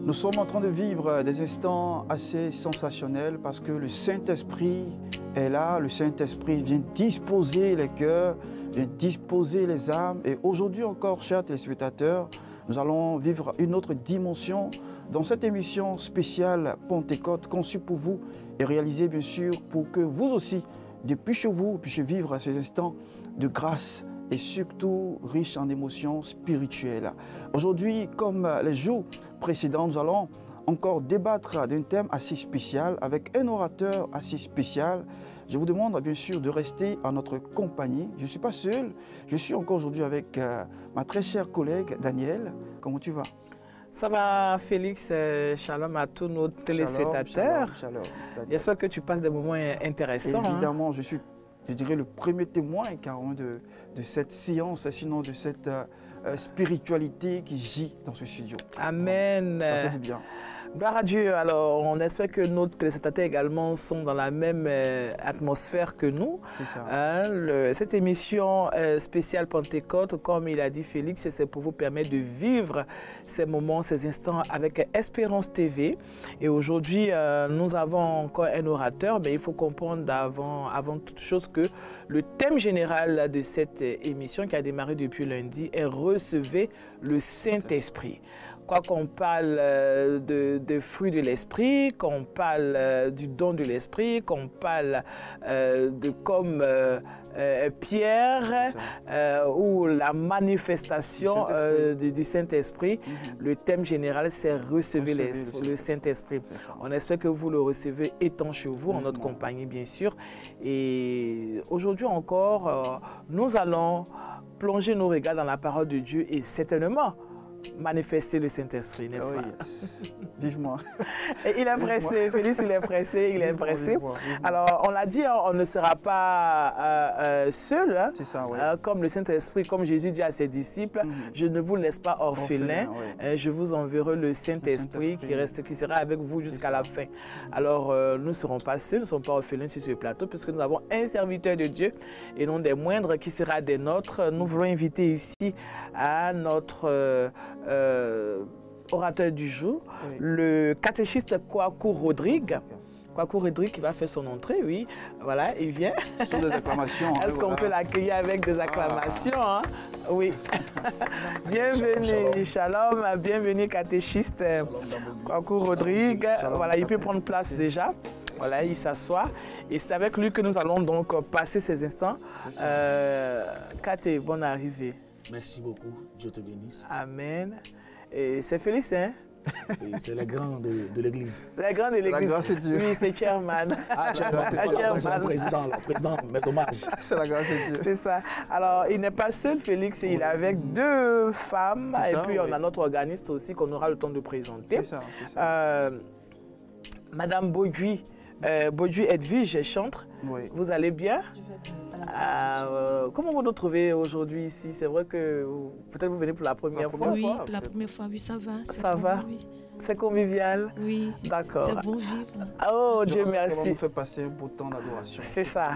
Nous sommes en train de vivre des instants assez sensationnels parce que le Saint-Esprit est là, le Saint-Esprit vient disposer les cœurs, vient disposer les âmes. Et aujourd'hui encore, chers téléspectateurs, nous allons vivre une autre dimension dans cette émission spéciale Pentecôte conçue pour vous et réalisée bien sûr pour que vous aussi, depuis chez vous, puissiez vivre ces instants de grâce et surtout riche en émotions spirituelles. Aujourd'hui, comme les jours précédents, nous allons encore débattre d'un thème assez spécial avec un orateur assez spécial. Je vous demande bien sûr de rester en notre compagnie. Je ne suis pas seul, je suis encore aujourd'hui avec ma très chère collègue Daniel. Comment tu vas? Ça va, Félix. Shalom à tous nos téléspectateurs. Shalom. J'espère que tu passes des moments intéressants. Évidemment, je suis, je dirais, le premier témoin carrément de cette séance, sinon de cette spiritualité qui gît dans ce studio. Amen. Ça fait du bien. Gloire à Dieu. Alors, on espère que nos téléspectateurs également sont dans la même atmosphère que nous. C'est ça. Cette émission spéciale Pentecôte, comme il a dit Félix, c'est pour vous permettre de vivre ces moments, ces instants avec Espérance TV. Et aujourd'hui, nous avons encore un orateur, mais il faut comprendre avant toute chose que le thème général de cette émission qui a démarré depuis lundi est « Recevez le Saint-Esprit ». Quoi qu'on parle de fruits de l'esprit, qu'on parle du don de l'esprit, qu'on parle de comme Pierre ou la manifestation du Saint-Esprit, le thème général c'est recevez le Saint-Esprit. On espère que vous le recevez étant chez vous, en notre compagnie bien sûr. Et aujourd'hui encore, nous allons plonger nos regards dans la parole de Dieu et certainement manifester le Saint-Esprit, n'est-ce pas? Vivement. Et il est pressé, Félix, il est pressé, il est pressé. Alors, on l'a dit, on ne sera pas seul. Hein, ça, oui. Comme le Saint-Esprit, comme Jésus dit à ses disciples, je ne vous laisse pas orphelins, je vous enverrai le Saint-Esprit qui sera avec vous jusqu'à la fin. Alors, nous ne serons pas seuls, nous ne sommes pas orphelins sur ce plateau, puisque nous avons un serviteur de Dieu, et non des moindres, qui sera des nôtres. Nous voulons inviter ici à notre orateur du jour, le catéchiste Kwaku Rodrigue. Kwaku Rodrigue qui va faire son entrée, oui. Voilà, il vient. Sur des acclamations. Est-ce qu'on peut l'accueillir avec des acclamations? Hein? Oui. Bienvenue, shalom, bienvenue catéchiste Kwaku Rodrigue. Voilà, il peut prendre place déjà. Voilà, il s'assoit. Et c'est avec lui que nous allons donc passer ces instants. Katé, bonne arrivée. Merci beaucoup. Dieu te bénisse. Amen. Et c'est Félix, hein? C'est le grand de l'église. Le grand de l'église. La grâce de Dieu. Oui, c'est chairman. Ah, chairman. Le président met hommage. C'est la grâce de Dieu. C'est ça. Alors, il n'est pas seul, Félix, il est avec deux femmes. Et puis, on a notre organiste aussi qu'on aura le temps de présenter. C'est ça. Madame Bauduit, Bauduit Edwige Chantre. Oui. Vous allez bien? Je vais bien. Comment vous nous trouvez aujourd'hui ici? C'est vrai que peut-être vous venez pour la première fois. Oui, pour la première fois, oui, ça va. Ça va? Oui. C'est convivial? Oui. D'accord. C'est bon vivre. Oh, Dieu merci. Ça vous fait passer un beau temps d'adoration. C'est ça.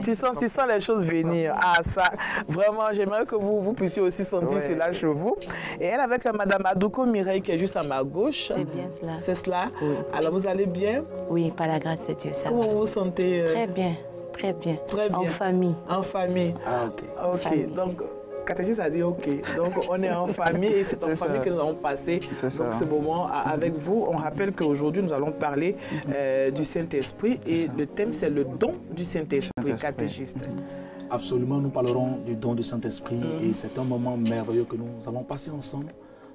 Tu sens les choses venir. Ah, ça, vraiment, j'aimerais que vous puissiez aussi sentir cela chez vous. Et elle avec Madame Adouko Mireille qui est juste à ma gauche. C'est bien cela. C'est cela? Oui. Alors, vous allez bien? Oui, par la grâce de Dieu, ça Comment va. vous vous sentez? Très bien, très bien. Très bien. En famille. En famille. Ah, ok. Ok, Famille. donc, catéchiste a dit ok. Donc, on est en famille et c'est en famille que nous allons passer donc, ce moment avec vous. On rappelle qu'aujourd'hui, nous allons parler du Saint-Esprit et le thème, c'est le don du Saint-Esprit, catéchiste. Absolument, nous parlerons du don du Saint-Esprit et c'est un moment merveilleux que nous allons passer ensemble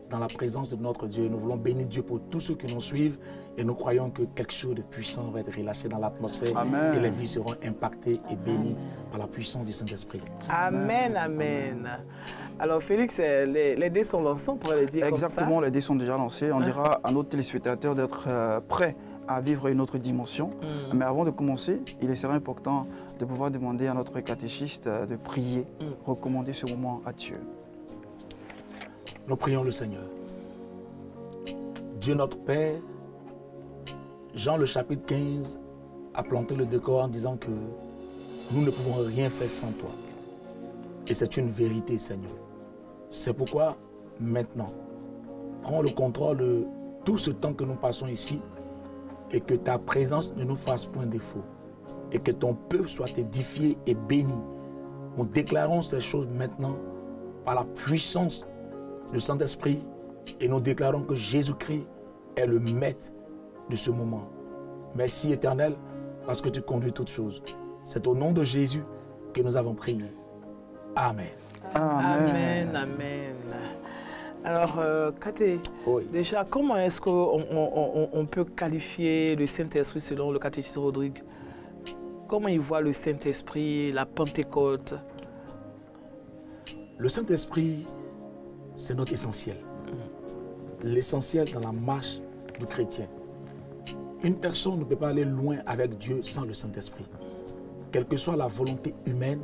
dans la présence de notre Dieu. Nous voulons bénir Dieu pour tous ceux qui nous suivent et nous croyons que quelque chose de puissant va être relâché dans l'atmosphère et les vies seront impactées et bénies par la puissance du Saint-Esprit. Amen, amen. Alors Félix, les dés sont lancés, on pourrait le dire Exactement, comme ça. les dés sont déjà lancés. On dira à nos téléspectateurs d'être prêts à vivre une autre dimension. Mais avant de commencer, il serait important de pouvoir demander à notre catéchiste de prier, recommander ce moment à Dieu. Nous prions le Seigneur. Dieu notre Père, Jean le chapitre 15 a planté le décor en disant que nous ne pouvons rien faire sans toi. Et c'est une vérité, Seigneur. C'est pourquoi, maintenant, prends le contrôle de tout ce temps que nous passons ici et que ta présence ne nous fasse point défaut et que ton peuple soit édifié et béni. Nous déclarons ces choses maintenant par la puissance du Saint-Esprit et nous déclarons que Jésus-Christ est le maître de ce moment. Merci Éternel parce que tu conduis toutes choses. C'est au nom de Jésus que nous avons prié. Amen. Amen, amen. Alors, Katé, Oui. déjà, comment est-ce qu'on peut qualifier le Saint-Esprit selon le catéchisme Rodrigue? Comment il voit le Saint-Esprit, la Pentecôte? Le Saint-Esprit, c'est notre essentiel. L'essentiel dans la marche du chrétien. Une personne ne peut pas aller loin avec Dieu sans le Saint-Esprit. Quelle que soit la volonté humaine,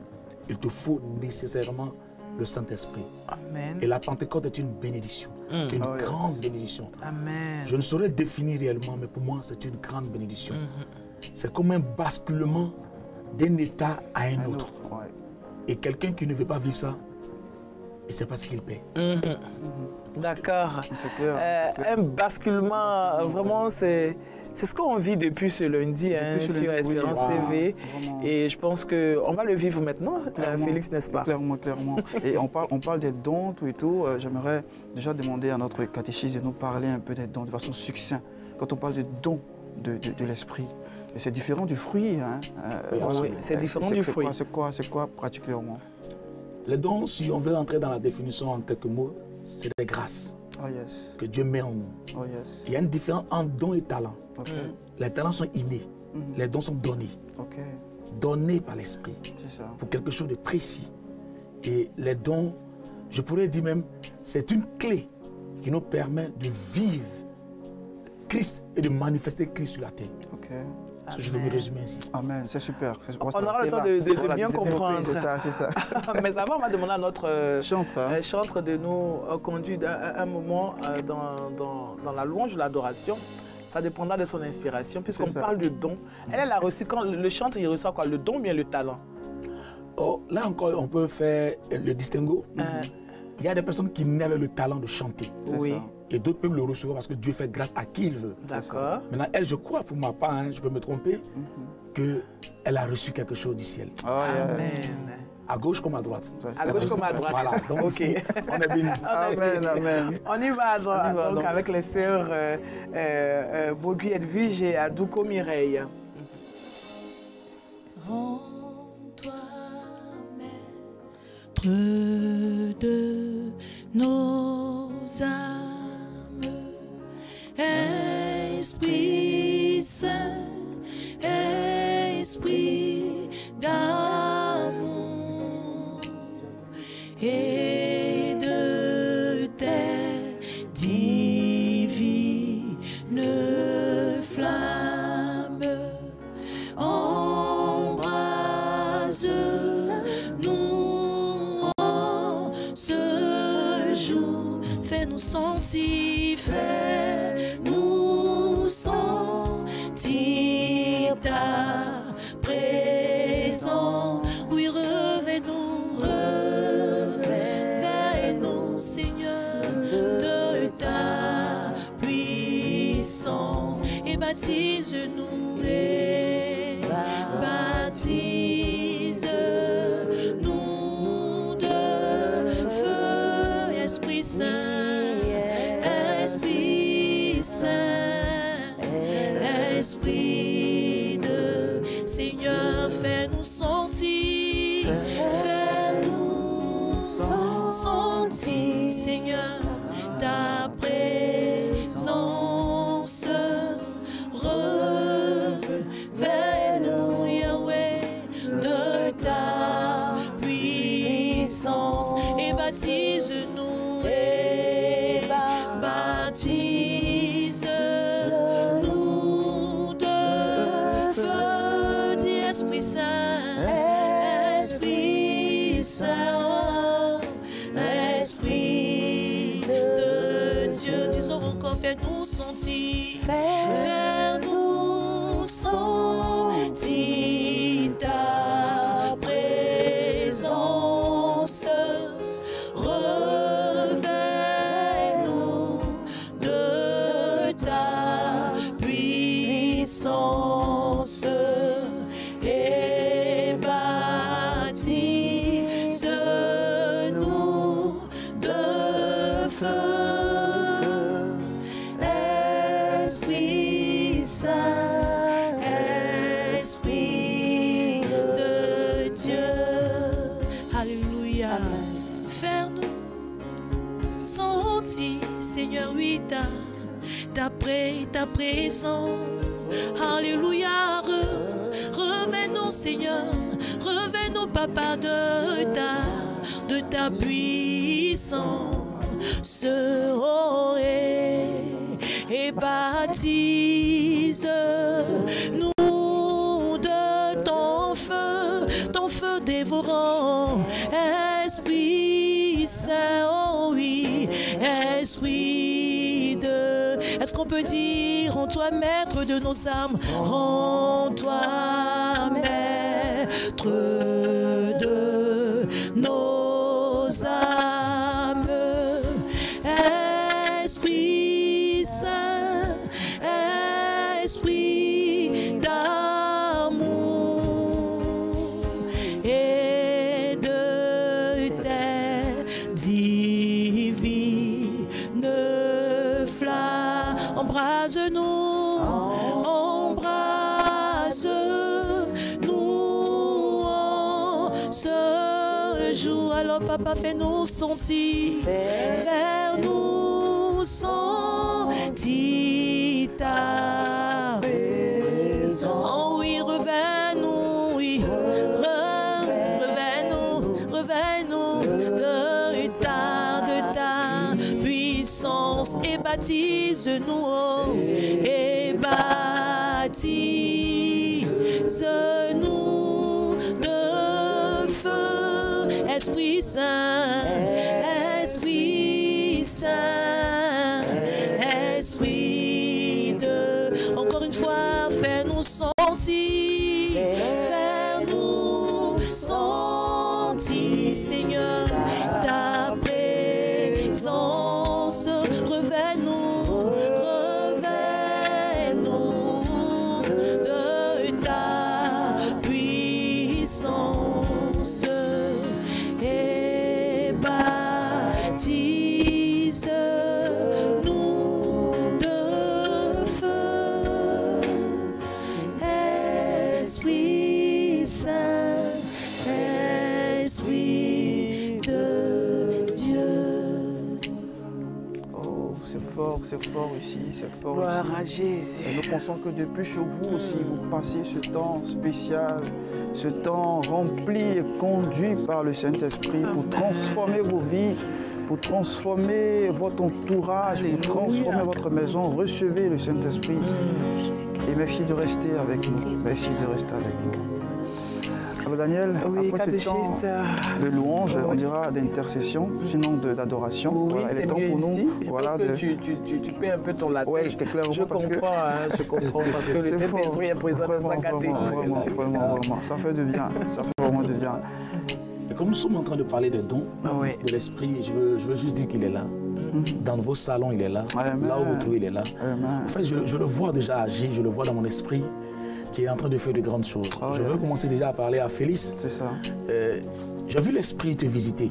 il te faut nécessairement le Saint-Esprit. Amen. Et la Pentecôte est une bénédiction, une grande bénédiction. Amen. Je ne saurais définir réellement, mais pour moi, c'est une grande bénédiction. C'est comme un basculement d'un état à un autre. Ouais. Et quelqu'un qui ne veut pas vivre ça, il ne sait pas ce qu'il paie. D'accord. C'est clair. Un basculement, vraiment, c'est ce qu'on vit depuis ce lundi Depuis ce sur lundi, oui. Espérance TV. Vraiment. Et je pense qu'on va le vivre maintenant, Clairement. Félix, n'est-ce pas? Clairement, clairement. Et on parle des dons, tout et tout. J'aimerais déjà demander à notre catéchiste de nous parler un peu des dons de façon succincte. Quand on parle des dons de l'esprit, et c'est différent du fruit. Hein. Oui, c'est différent du fruit. C'est quoi particulièrement? Les dons, si on veut entrer dans la définition en quelques mots, c'est des grâces Oh yes. que Dieu met en nous. Oh yes. Il y a une différence entre dons et talents. Ok. Les talents sont innés, les dons sont donnés. Ok. Donnés par l'Esprit C'est ça. pour quelque chose de précis. Et les dons, je pourrais dire même, c'est une clé qui nous permet de vivre Christ et de manifester Christ sur la terre. Ok. Ça, je veux me résumer ainsi. Amen. C'est super. On aura le temps de bien comprendre. C'est ça, c'est ça. Mais avant, on va demander à notre Chantre. Hein. chantre de nous conduire un moment dans la louange de l'adoration. Ça dépendra de son inspiration, puisqu'on C'est ça. parle de don. Elle a reçu, quand le chantre, il reçoit quoi? Le don ou bien le talent? Oh, là encore, on peut faire le distinguo. Il y a des personnes qui naissent avec le talent de chanter. C'est Oui. ça. Et d'autres peuvent le recevoir parce que Dieu fait grâce à qui il veut. D'accord. Maintenant, elle, je crois pour ma part, hein, je peux me tromper, qu'elle a reçu quelque chose du ciel. Oh, yeah. Amen. À gauche comme à droite. À gauche comme à droite. Voilà, donc Ok. ici, on est béni. Amen, amen. On y va, On y va, donc, donc. avec les sœurs Bogu Edwige et Adouko Mireille. Rends-toi maître de nos âmes, Esprit Saint, Esprit d'amour et de tes divines flammes. Embrase-nous en ce jour, fais-nous sentir, fais-nous sentir ta présence. Oui, revenons, Seigneur, de ta puissance et baptise-nous baptise-nous de feu, Esprit Saint, Esprit Saint, Esprit de Seigneur, fais-nous sentir, fais-nous sentir, Seigneur, ta présence. Revenons, Yahweh, de ta puissance et baptise-nous de feu, dit Esprit Saint, Esprit Saint, Esprit de Dieu, disons encore, fais-nous sentir, fais-nous sentir ta présence. Revenons feu, Esprit Saint, Esprit de Dieu. Alléluia. Fais-nous sentir, Seigneur, oui, ta présence. Alléluia. Revenons, Seigneur, revenons, Papa, de ta puissance. Oh, et baptise-nous de ton feu dévorant. Esprit Saint, oh oui, Esprit de... Est-ce qu'on peut dire, rends-toi maître de nos âmes, rends-toi maître de nos âmes. Esprit Saint, Esprit d'amour et de tes divines flammes, embrase-nous, embrase-nous en ce jour. Alors Papa, fais-nous sentir, fais-nous sentir ta présence. Oh oui, reviens-nous, oui, reviens-nous de ta puissance et baptise-nous, oh, et baptise-nous de feu, Esprit Saint, Esprit Saint, Esprit de... Encore une fois, fais-nous sentir, fais-nous sentir, Seigneur, ta présence. Reviens-nous de ta puissance et baptise-nous de feu, Esprit Saint, Esprit de Dieu. Oh, c'est fort ici, c'est fort Gloire ici. à Jésus. Et nous pensons que depuis chez vous aussi, vous passez ce temps spécial, ce temps rempli et conduit par le Saint-Esprit pour transformer vos vies, pour transformer votre entourage, pour transformer votre maison. Recevez le Saint-Esprit. Et merci de rester avec nous. Merci de rester avec nous. Alors Daniel, Oui, après ce temps catéchiste. de louange, on dira d'intercession, sinon d'adoration. Oui, Voilà, il est c'est temps mieux pour nous. ici. Je Voilà, pense que de- tu paies un peu ton latin. Ouais, c'est clairement Je parce que- comprends, hein, je comprends, parce que le C'est fort. Saint-Esprit est présent dans la catégorie. Vraiment. Ça fait du bien. Ça fait vraiment du bien. Et comme nous sommes en train de parler des dons Oui. de l'esprit, je veux juste dire qu'il est là. Dans vos salons, il est là. Amen. Là où vous trouvez, il est là. Amen. En fait, je le vois déjà agir, je le vois dans mon esprit qui est en train de faire de grandes choses. Oh, je veux commencer déjà à parler à Félix. C'est ça. J'ai vu l'esprit te visiter.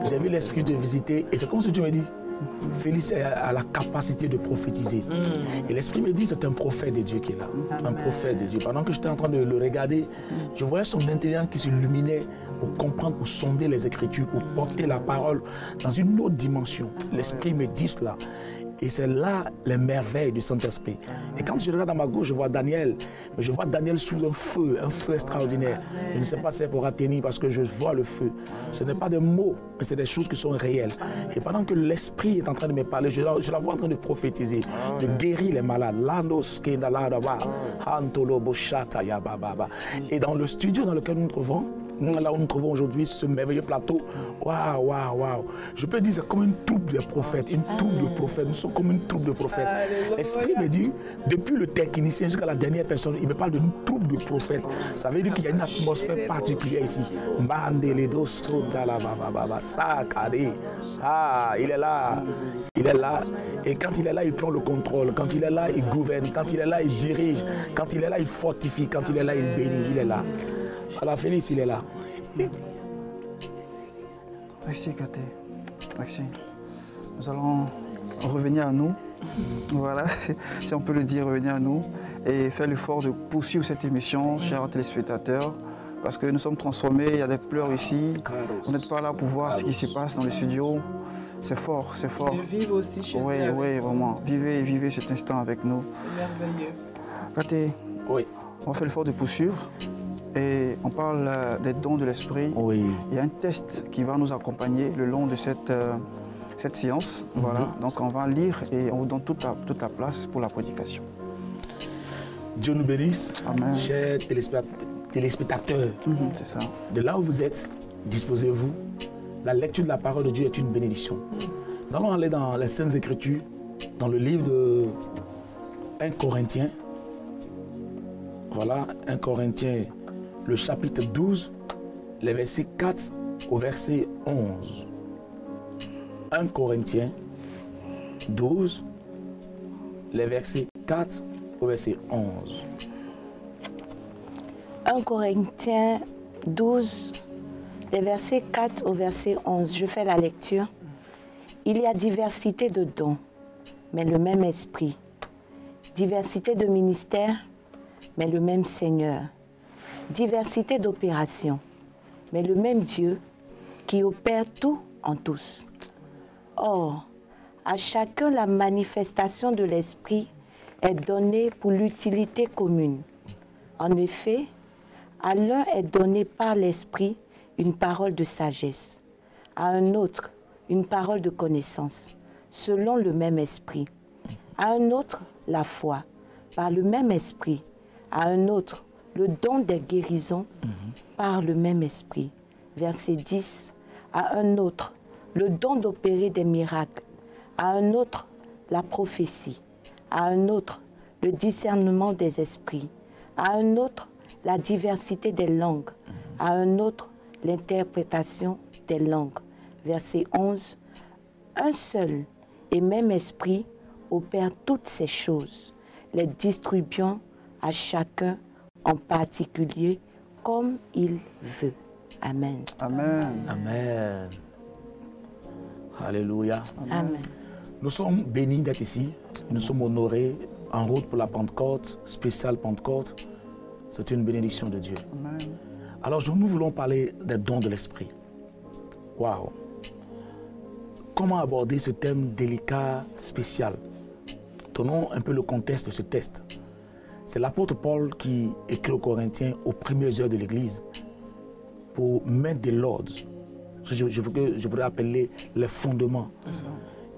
J'ai vu l'esprit te visiter et c'est comme si tu me dis, Félix a la capacité de prophétiser. Et l'esprit me dit, c'est un prophète de Dieu qui est là. Un prophète de Dieu. Pendant que j'étais en train de le regarder, je voyais son intelligence qui s'illuminait pour comprendre, pour sonder les Écritures, pour porter la parole dans une autre dimension. L'esprit me dit cela. Et c'est là les merveilles du Saint-Esprit. Et quand je regarde à ma gauche, je vois Daniel. Mais je vois Daniel sous un feu extraordinaire. Je ne sais pas si c'est pour atteindre parce que je vois le feu. Ce n'est pas des mots, mais c'est des choses qui sont réelles. Et pendant que l'Esprit est en train de me parler, je la vois en train de prophétiser, de guérir les malades. Et dans le studio dans lequel nous nous trouvons, là où nous trouvons aujourd'hui ce merveilleux plateau, waouh. Je peux dire c'est comme une troupe de prophètes, une troupe de prophètes. Nous sommes comme une troupe de prophètes. L'Esprit me dit, depuis le technicien jusqu'à la dernière personne, il me parle d'une troupe de prophètes. Ça veut dire qu'il y a une atmosphère particulière ici. Ah, il est là. Il est là. Et quand il est là, il prend le contrôle. Quand il est là, il gouverne. Quand il est là, il dirige. Quand il est là, il fortifie. Quand il est là, il bénit. Il est là. Alors Félix, il est là. Merci, Katé. Merci. Nous allons revenir à nous. Voilà, si on peut le dire, revenir à nous et faire l'effort de poursuivre cette émission, chers téléspectateurs, parce que nous sommes transformés, il y a des pleurs ici. Vous n'êtes pas là pour voir ce qui se passe dans le studio. C'est fort, c'est fort. De vivre aussi chez Oui, eux. oui, vraiment. Vivez cet instant avec nous. Merveilleux. Katé, Oui. on fait l'effort de poursuivre et on parle des dons de l'esprit. Oui. Il y a un test qui va nous accompagner le long de cette séance. Voilà. Donc on va lire et on vous donne toute la place pour la prédication. Dieu nous bénisse. Amen. Chers téléspectateurs, C'est ça. de là où vous êtes, disposez-vous. La lecture de la parole de Dieu est une bénédiction. Nous allons aller dans les Saintes Écritures, dans le livre de 1 Corinthiens. Voilà, 1 Corinthiens, le chapitre 12, les versets 4 au verset 11. 1 Corinthiens 12, les versets 4 au verset 11. 1 Corinthiens 12, les versets 4 au verset 11. Je fais la lecture. Il y a diversité de dons, mais le même esprit. Diversité de ministères, mais le même Seigneur. Diversité d'opérations, mais le même Dieu qui opère tout en tous. Or, à chacun la manifestation de l'esprit est donnée pour l'utilité commune. En effet, à l'un est donné par l'esprit une parole de sagesse, à un autre une parole de connaissance, selon le même esprit, à un autre la foi, par le même esprit, à un autre le don des guérisons, par le même esprit. Verset 10, à un autre le don d'opérer des miracles, à un autre la prophétie, à un autre le discernement des esprits, à un autre la diversité des langues, à un autre l'interprétation des langues. Verset 11, un seul et même esprit opère toutes ces choses, les distribuant à chacun en particulier comme il veut. Amen. Amen. Amen. Alléluia. Amen. Nous sommes bénis d'être ici. Nous sommes honorés en route pour la Pentecôte, spéciale Pentecôte. C'est une bénédiction de Dieu. Amen. Alors, nous voulons parler des dons de l'esprit. Waouh! Comment aborder ce thème délicat, spécial? Donnons un peu le contexte de ce test. C'est l'apôtre Paul qui écrit aux Corinthiens aux premières heures de l'Église pour mettre de l'ordre. Je pourrais appeler les fondements.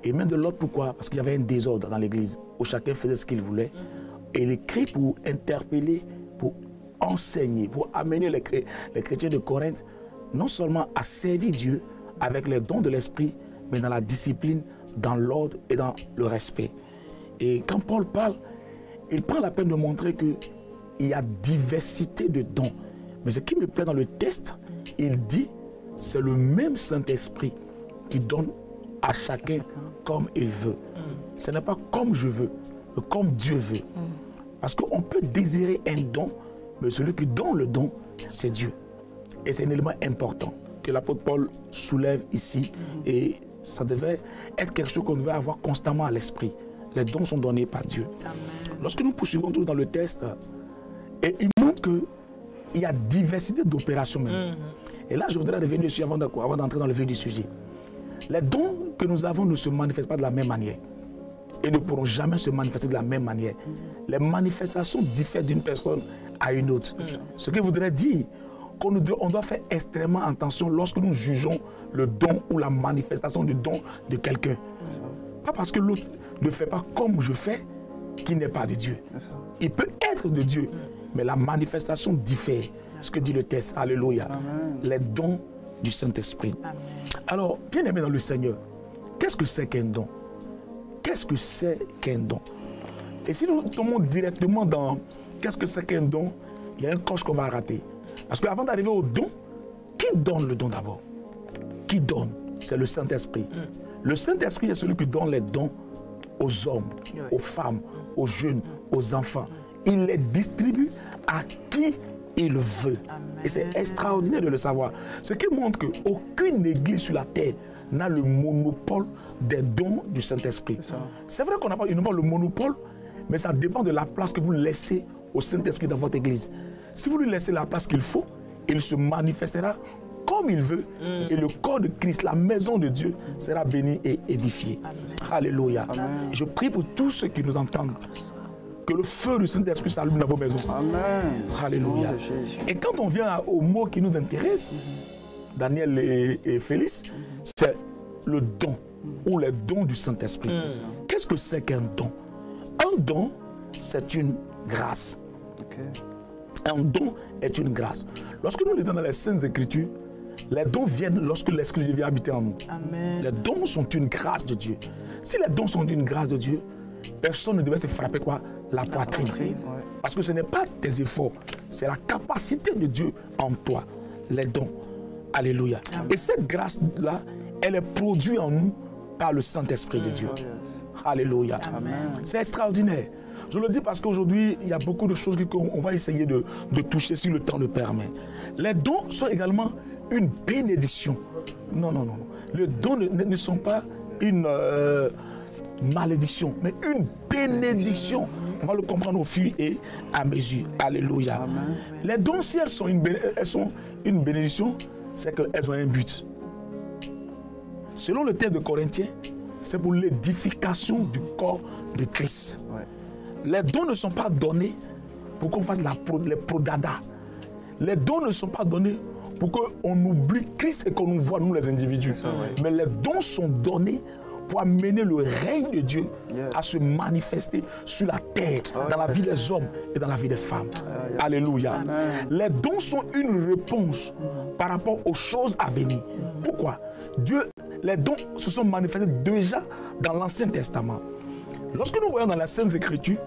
Et mettre de l'ordre, pourquoi? Parce qu'il y avait un désordre dans l'Église où chacun faisait ce qu'il voulait. Et il écrit pour interpeller, pour enseigner, pour amener les chrétiens de Corinthe non seulement à servir Dieu avec les dons de l'esprit, mais dans la discipline, dans l'ordre et dans le respect. Et quand Paul parle, il prend la peine de montrer qu'il y a diversité de dons. Mais ce qui me plaît dans le texte, il dit, c'est le même Saint-Esprit qui donne à chacun comme il veut. Ce n'est pas comme je veux, mais comme Dieu veut. Parce qu'on peut désirer un don, mais celui qui donne le don, c'est Dieu. Et c'est un élément important que l'apôtre Paul soulève ici. Et ça devait être quelque chose qu'on devait avoir constamment à l'esprit. Les dons sont donnés par Dieu. Amen. Lorsque nous poursuivons tous dans le test, et il montre qu'il y a diversité d'opérations même. Et là, je voudrais revenir dessus avant d'entrer dans le vif du sujet. Les dons que nous avons ne se manifestent pas de la même manière. Et ne pourront jamais se manifester de la même manière. Les manifestations diffèrent d'une personne à une autre. Ce qui voudrait dire qu'on doit faire extrêmement attention lorsque nous jugeons le don ou la manifestation du don de quelqu'un. Pas parce que l'autre ne fait pas comme je fais qu'il n'est pas de Dieu. Il peut être de Dieu, mais la manifestation diffère. Ce que dit le texte. Alléluia. Amen. Les dons du Saint-Esprit. Alors, bien aimé dans le Seigneur, qu'est-ce que c'est qu'un don? Qu'est-ce que c'est qu'un don? Et si nous tombons directement dans qu'est-ce que c'est qu'un don, il y a un coche qu'on va rater. Parce qu'avant d'arriver au don, qui donne le don d'abord? Qui donne? C'est le Saint-Esprit. Le Saint-Esprit est celui qui donne les dons aux hommes, aux femmes, aux jeunes, aux enfants. Il les distribue à qui il veut. Amen. Et c'est extraordinaire de le savoir. Ce qui montre qu'aucune église sur la terre n'a le monopole des dons du Saint-Esprit. C'est vrai qu'on n'a pas uniquement le monopole, mais ça dépend de la place que vous laissez au Saint-Esprit dans votre église. Si vous lui laissez la place qu'il faut, il se manifestera comme il veut. Et le corps de Christ, la maison de Dieu, sera béni et édifié. Amen. Alléluia. Amen. Je prie pour tous ceux qui nous entendent. Que le feu du Saint-Esprit s'allume dans vos maisons. Amen. Alléluia. Et quand on vient au mot qui nous intéresse, Daniel et Félix, c'est le don ou les dons du Saint-Esprit. Qu'est-ce que c'est qu'un don? Un don, c'est une grâce. Un don est une grâce. Lorsque nous lisons dans les Saintes Écritures, les dons viennent lorsque l'Esprit de Dieu vient habiter en nous. Amen. Les dons sont une grâce de Dieu. Si les dons sont une grâce de Dieu, personne ne devait se frapper quoi? La poitrine. Parce que ce n'est pas tes efforts, c'est la capacité de Dieu en toi, les dons. Alléluia. Amen. Et cette grâce-là, elle est produite en nous par le Saint-Esprit de Dieu. Alléluia. C'est extraordinaire. Je le dis parce qu'aujourd'hui, il y a beaucoup de choses qu'on va essayer de toucher si le temps le permet. Les dons sont également une bénédiction. Non, non, non. Les dons ne sont pas une malédiction, mais une bénédiction. On va le comprendre au fur et à mesure. Alléluia. Amen. Les dons, si elles sont une bénédiction, c'est qu'elles ont un but. Selon le texte de Corinthiens, c'est pour l'édification du corps de Christ. Ouais. Les dons ne sont pas donnés pour qu'on fasse les prodada. Les dons ne sont pas donnés pour qu'on oublie Christ et qu'on nous voit, nous les individus. Ça, ouais. Mais les dons sont donnés pour amener le règne de Dieu à se manifester sur la terre, dans la vie des hommes et dans la vie des femmes. Alléluia. Amen. Les dons sont une réponse par rapport aux choses à venir. Pourquoi? Les dons se sont manifestés déjà dans l'Ancien Testament. Lorsque nous voyons dans les Saintes Écritures,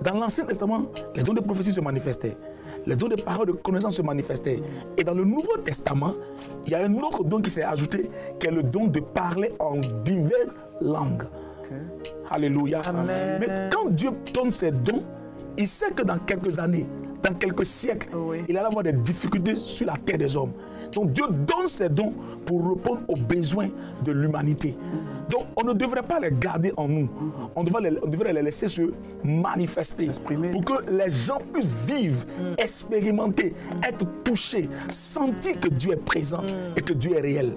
dans l'Ancien Testament, les dons de prophétie se manifestaient. Les dons de paroles de connaissance se manifestaient. Et dans le Nouveau Testament, il y a un autre don qui s'est ajouté, qui est le don de parler en diverses langues. Alléluia. Amen. Mais quand Dieu donne ses dons, il sait que dans quelques années, dans quelques siècles, il allait avoir des difficultés sur la terre des hommes. Donc Dieu donne ses dons pour répondre aux besoins de l'humanité. Donc on ne devrait pas les garder en nous. On devrait les laisser se manifester. Pour que les gens puissent vivre, expérimenter, être touchés, sentir que Dieu est présent et que Dieu est réel.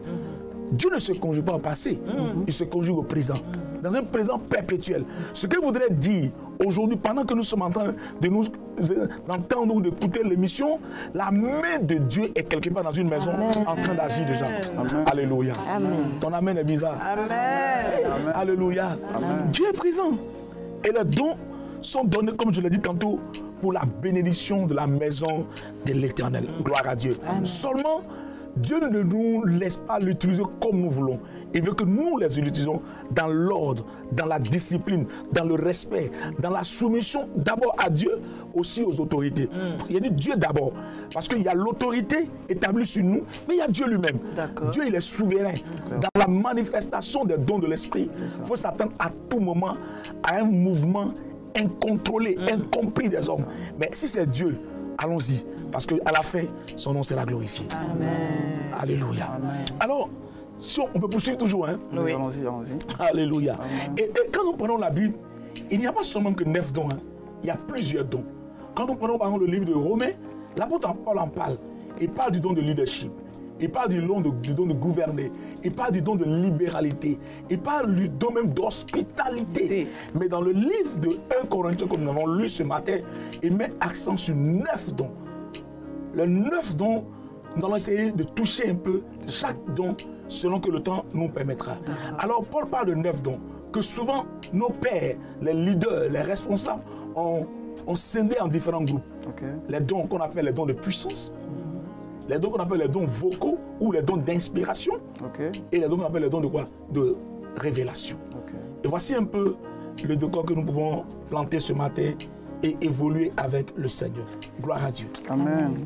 Dieu ne se conjugue pas au passé, il se conjugue au présent. Dans un présent perpétuel. Ce que je voudrais dire aujourd'hui, pendant que nous sommes en train de nous entendre ou d'écouter l'émission, la main de Dieu est quelque part dans une maison en train d'agir déjà. Amen. Alléluia. Amen. Ton amen est bizarre. Amen. Alléluia. Amen. Dieu est présent. Et les dons sont donnés, comme je l'ai dit tantôt, pour la bénédiction de la maison de l'Éternel. Gloire à Dieu. Amen. Seulement, Dieu ne nous laisse pas l'utiliser comme nous voulons. Il veut que nous les utilisions dans l'ordre, dans la discipline, dans le respect, dans la soumission d'abord à Dieu, aussi aux autorités. Il y a dit Dieu d'abord, parce qu'il y a l'autorité établie sur nous, mais il y a Dieu lui-même. Dieu, il est souverain. Dans la manifestation des dons de l'Esprit, il faut s'attendre à tout moment à un mouvement incontrôlé, incompris des hommes. Mais si c'est Dieu, allons-y, parce qu'à la fin, son nom sera glorifié. Amen. Alléluia. Amen. Alors, si on peut poursuivre toujours, hein? Oui. Allons-y. Alléluia. Et quand nous prenons la Bible, il n'y a pas seulement que 9 dons, hein? Il y a plusieurs dons. Quand nous prenons par exemple le livre de Romains, l'apôtre Paul en parle. Il parle du don de leadership. Il parle du don de gouverner. Il parle du don de libéralité. Il parle du don même d'hospitalité. Mais dans le livre de 1 Corinthiens que nous avons lu ce matin, il met accent sur 9 dons. Les 9 dons, nous allons essayer de toucher un peu chaque don selon que le temps nous permettra. Alors Paul parle de 9 dons que souvent nos pères, les leaders, les responsables ont scindé en différents groupes. Les dons qu'on appelle les dons de puissance, les dons qu'on appelle les dons vocaux ou les dons d'inspiration et les dons qu'on appelle les dons de quoi? De révélation. Et voici un peu le décor que nous pouvons planter ce matin et évoluer avec le Seigneur. Gloire à Dieu. Amen.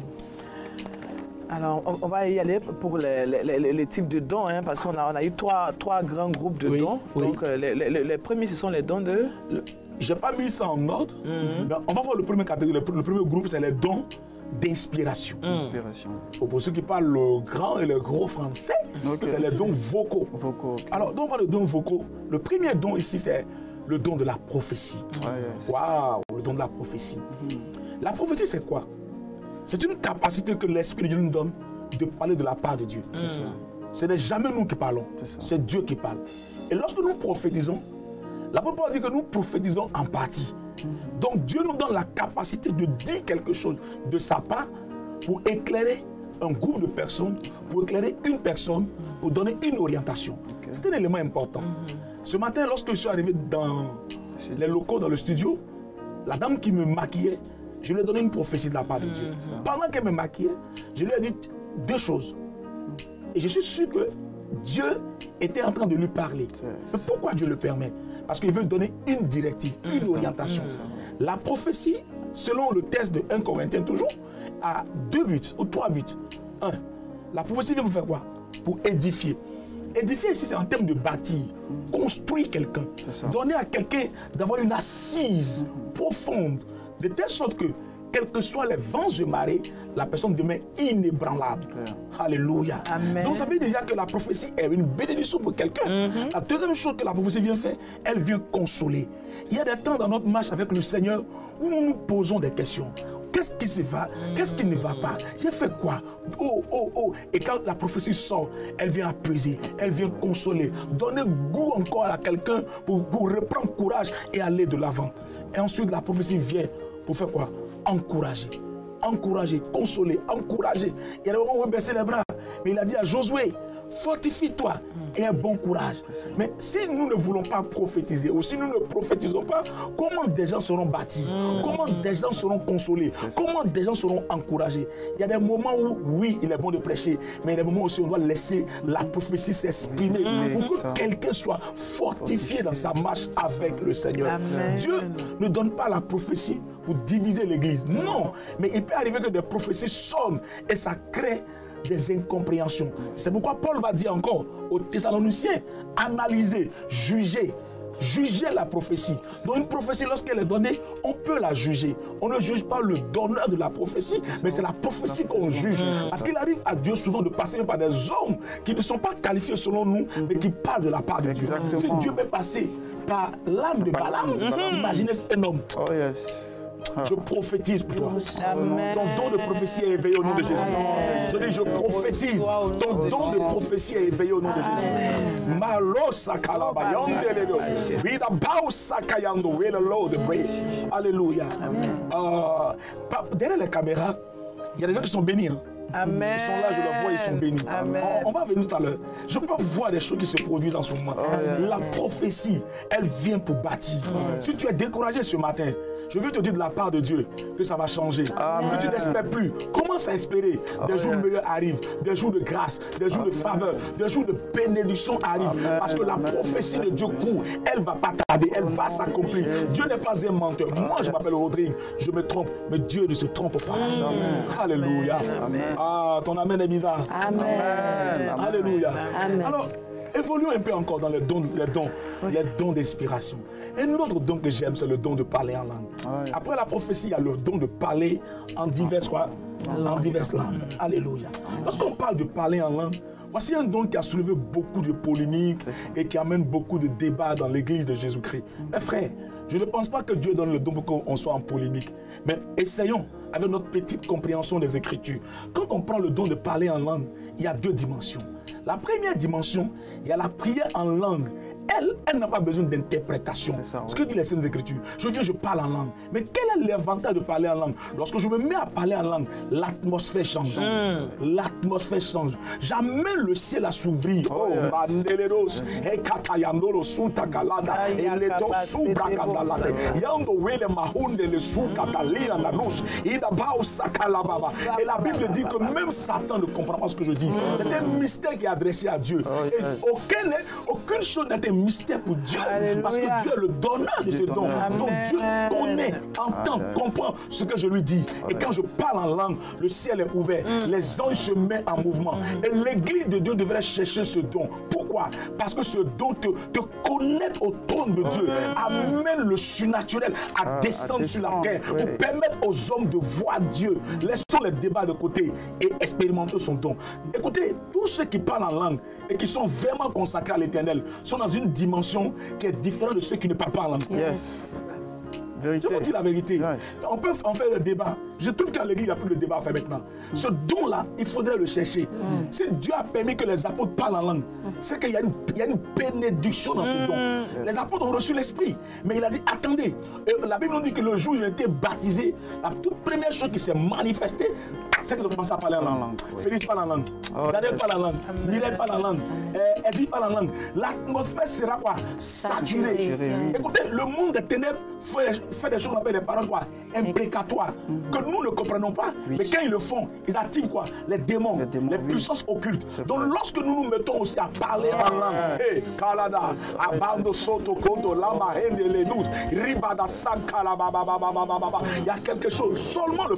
Alors, on va y aller pour les types de dons, hein, parce qu'on a eu trois grands groupes de dons. Donc, les premiers, ce sont les dons de... Je n'ai pas mis ça en ordre, mais on va voir le premier catégorie. Le premier groupe, c'est les dons d'inspiration. Inspiration. Pour ceux qui parlent le grand et le gros français, c'est les dons vocaux. Alors, donc, on parle de dons vocaux. Le premier don ici, c'est le don de la prophétie. Waouh, le don de la prophétie. La prophétie, c'est quoi? C'est une capacité que l'Esprit de Dieu nous donne de parler de la part de Dieu. Ce n'est jamais nous qui parlons, c'est Dieu qui parle. Et lorsque nous prophétisons, la Bible dit que nous prophétisons en partie. Donc Dieu nous donne la capacité de dire quelque chose de sa part pour éclairer un groupe de personnes, pour éclairer une personne, pour donner une orientation. C'est un élément important. Ce matin, lorsque je suis arrivé dans les locaux, dans le studio, la dame qui me maquillait, je lui ai donné une prophétie de la part de Dieu. Pendant qu'elle me maquillait, je lui ai dit deux choses. Et je suis sûr que Dieu était en train de lui parler. Mais pourquoi Dieu le permet? Parce qu'il veut donner une directive, une orientation. La prophétie, selon le test de 1 Corinthiens toujours, a 2 buts ou 3 buts. 1. La prophétie vient pour faire quoi? Pour édifier. Édifier ici, c'est en termes de bâtir, construire quelqu'un, donner à quelqu'un d'avoir une assise profonde, de telle sorte que, quels que soient les vents et marées, la personne demeure inébranlable. Alléluia. Amen. Donc ça veut dire déjà que la prophétie est une bénédiction pour quelqu'un. La deuxième chose que la prophétie vient faire, elle vient consoler. Il y a des temps dans notre marche avec le Seigneur où nous nous posons des questions. Qu'est-ce qui se va? Qu'est-ce qui ne va pas? J'ai fait quoi? Oh, oh, oh. Et quand la prophétie sort, elle vient apaiser, elle vient consoler, donner goût encore à quelqu'un pour reprendre courage et aller de l'avant. Et ensuite, la prophétie vient pour faire quoi? Encourager. Encourager, consoler, encourager. Il y a des moments où on veut baisser les bras. Mais il a dit à Josué, fortifie-toi et aie bon courage. Mais si nous ne voulons pas prophétiser, ou si nous ne prophétisons pas, comment des gens seront bâtis? Comment des gens seront consolés? Comment des gens seront encouragés? Il y a des moments où, oui, il est bon de prêcher, mais il y a des moments aussi où on doit laisser la prophétie s'exprimer pour que quelqu'un soit fortifié dans sa marche avec le Seigneur. Amen. Dieu ne donne pas la prophétie pour diviser l'Église. Non, mais il peut arriver que des prophéties sonnent et ça crée des incompréhensions. C'est pourquoi Paul va dire encore aux Thessaloniciens, analysez, jugez. Juger la prophétie. Donc une prophétie, lorsqu'elle est donnée, on peut la juger. On ne juge pas le donneur de la prophétie, mais c'est la prophétie qu'on juge. Parce qu'il arrive à Dieu souvent de passer par des hommes qui ne sont pas qualifiés selon nous, mais qui parlent de la part de Dieu. Si Dieu peut passer par l'âme de Balaam, imaginez un homme. Je prophétise pour toi. Amen. Ton don de prophétie est éveillé au nom de Jésus. Je dis, je prophétise. Ton don de prophétie est éveillé au nom de Jésus. Alléluia. Derrière les caméras, il y a des gens qui sont bénis. Amen. Ils sont là, je les vois, ils sont bénis. On va venir tout à l'heure. Je peux voir des choses qui se produisent en ce moment. La prophétie, elle vient pour bâtir. Si tu es découragé ce matin, je veux te dire de la part de Dieu que ça va changer. Que tu n'espères plus. Commence à espérer. Des jours meilleurs arrivent. Des jours de grâce, des jours de faveur, des jours de bénédiction arrivent. Parce que la prophétie de Dieu court. Elle ne va pas tarder. Elle va s'accomplir. Dieu n'est pas un menteur. Moi, je m'appelle Rodrigue. Je me trompe. Mais Dieu ne se trompe pas. Alléluia. Ah, ton amen est bizarre. Amen. Alléluia. Amen. Alors, évoluons un peu encore dans les dons d'inspiration. Un autre don que j'aime, c'est le don de parler en langue. Après la prophétie, il y a le don de parler en diverses langues. Alléluia. Lorsqu'on parle de parler en langue, voici un don qui a soulevé beaucoup de polémiques et qui amène beaucoup de débats dans l'église de Jésus-Christ. Mes frères, je ne pense pas que Dieu donne le don pour qu'on soit en polémique. Mais essayons avec notre petite compréhension des Écritures. Quand on prend le don de parler en langue, il y a 2 dimensions. La première dimension, il y a la prière en langue. Elle n'a pas besoin d'interprétation. Ce que dit les Saintes Écritures. Je parle en langue. Mais quel est l'avantage de parler en langue? Lorsque je me mets à parler en langue, l'atmosphère change. L'atmosphère change. J'amène le ciel à s'ouvrir. Oh, Mandeleros, Ekatayandoro, Sutakalada, Eleto Subrakandalade, Yando Wele Mahunde, le Sukatalina, la Nous, Idabao Sakalababa. Et la Bible dit que même Satan ne comprend pas ce que je dis. C'est un mystère qui est adressé à Dieu. Et aucune chose n'est un mystère pour Dieu. Alléluia. Parce que Dieu est le donneur de ce don. Donc Dieu connaît, entend, comprend ce que je lui dis. Et quand je parle en langue, le ciel est ouvert. Les anges se mettent en mouvement. Et l'église de Dieu devrait chercher ce don. Pourquoi Pourquoi? Parce que ce don te connaître au trône de Dieu amène le surnaturel à descendre sur la terre pour permettre aux hommes de voir Dieu. Laissons les débats de côté et expérimenter son don. Écoutez, tous ceux qui parlent en langue et qui sont vraiment consacrés à l'Éternel sont dans une dimension qui est différente de ceux qui ne parlent pas en langue. Yes. Je vous dis la vérité. On peut en faire le débat. Je trouve qu'à l'église, il n'y a plus de débat à faire maintenant. Ce don-là, il faudrait le chercher. Si Dieu a permis que les apôtres parlent en langue, c'est qu'il y a une bénédiction dans ce don. Les apôtres ont reçu l'Esprit. Mais il a dit, attendez. La Bible nous dit que le jour où j'ai été baptisé, la toute première chose qui s'est manifestée, c'est qu'ils ont commencé à parler en langue. Félix parle en langue. Daniel parle en langue. Mireille parle en langue. Edith parle en langue. L'atmosphère sera quoi? Saturée. Écoutez, le monde des ténèbres fait des choses qu'on appelle des paroles quoi? Imprécatoires. Que nous ne comprenons pas. Mais quand ils le font, ils activent quoi? Les démons, les puissances occultes. Donc lorsque nous nous mettons aussi à parler en langue, hey, Kalada, Abando Soto Koto, Lama Hende Lenus, Ribada Sankala, il y a quelque chose. Seulement le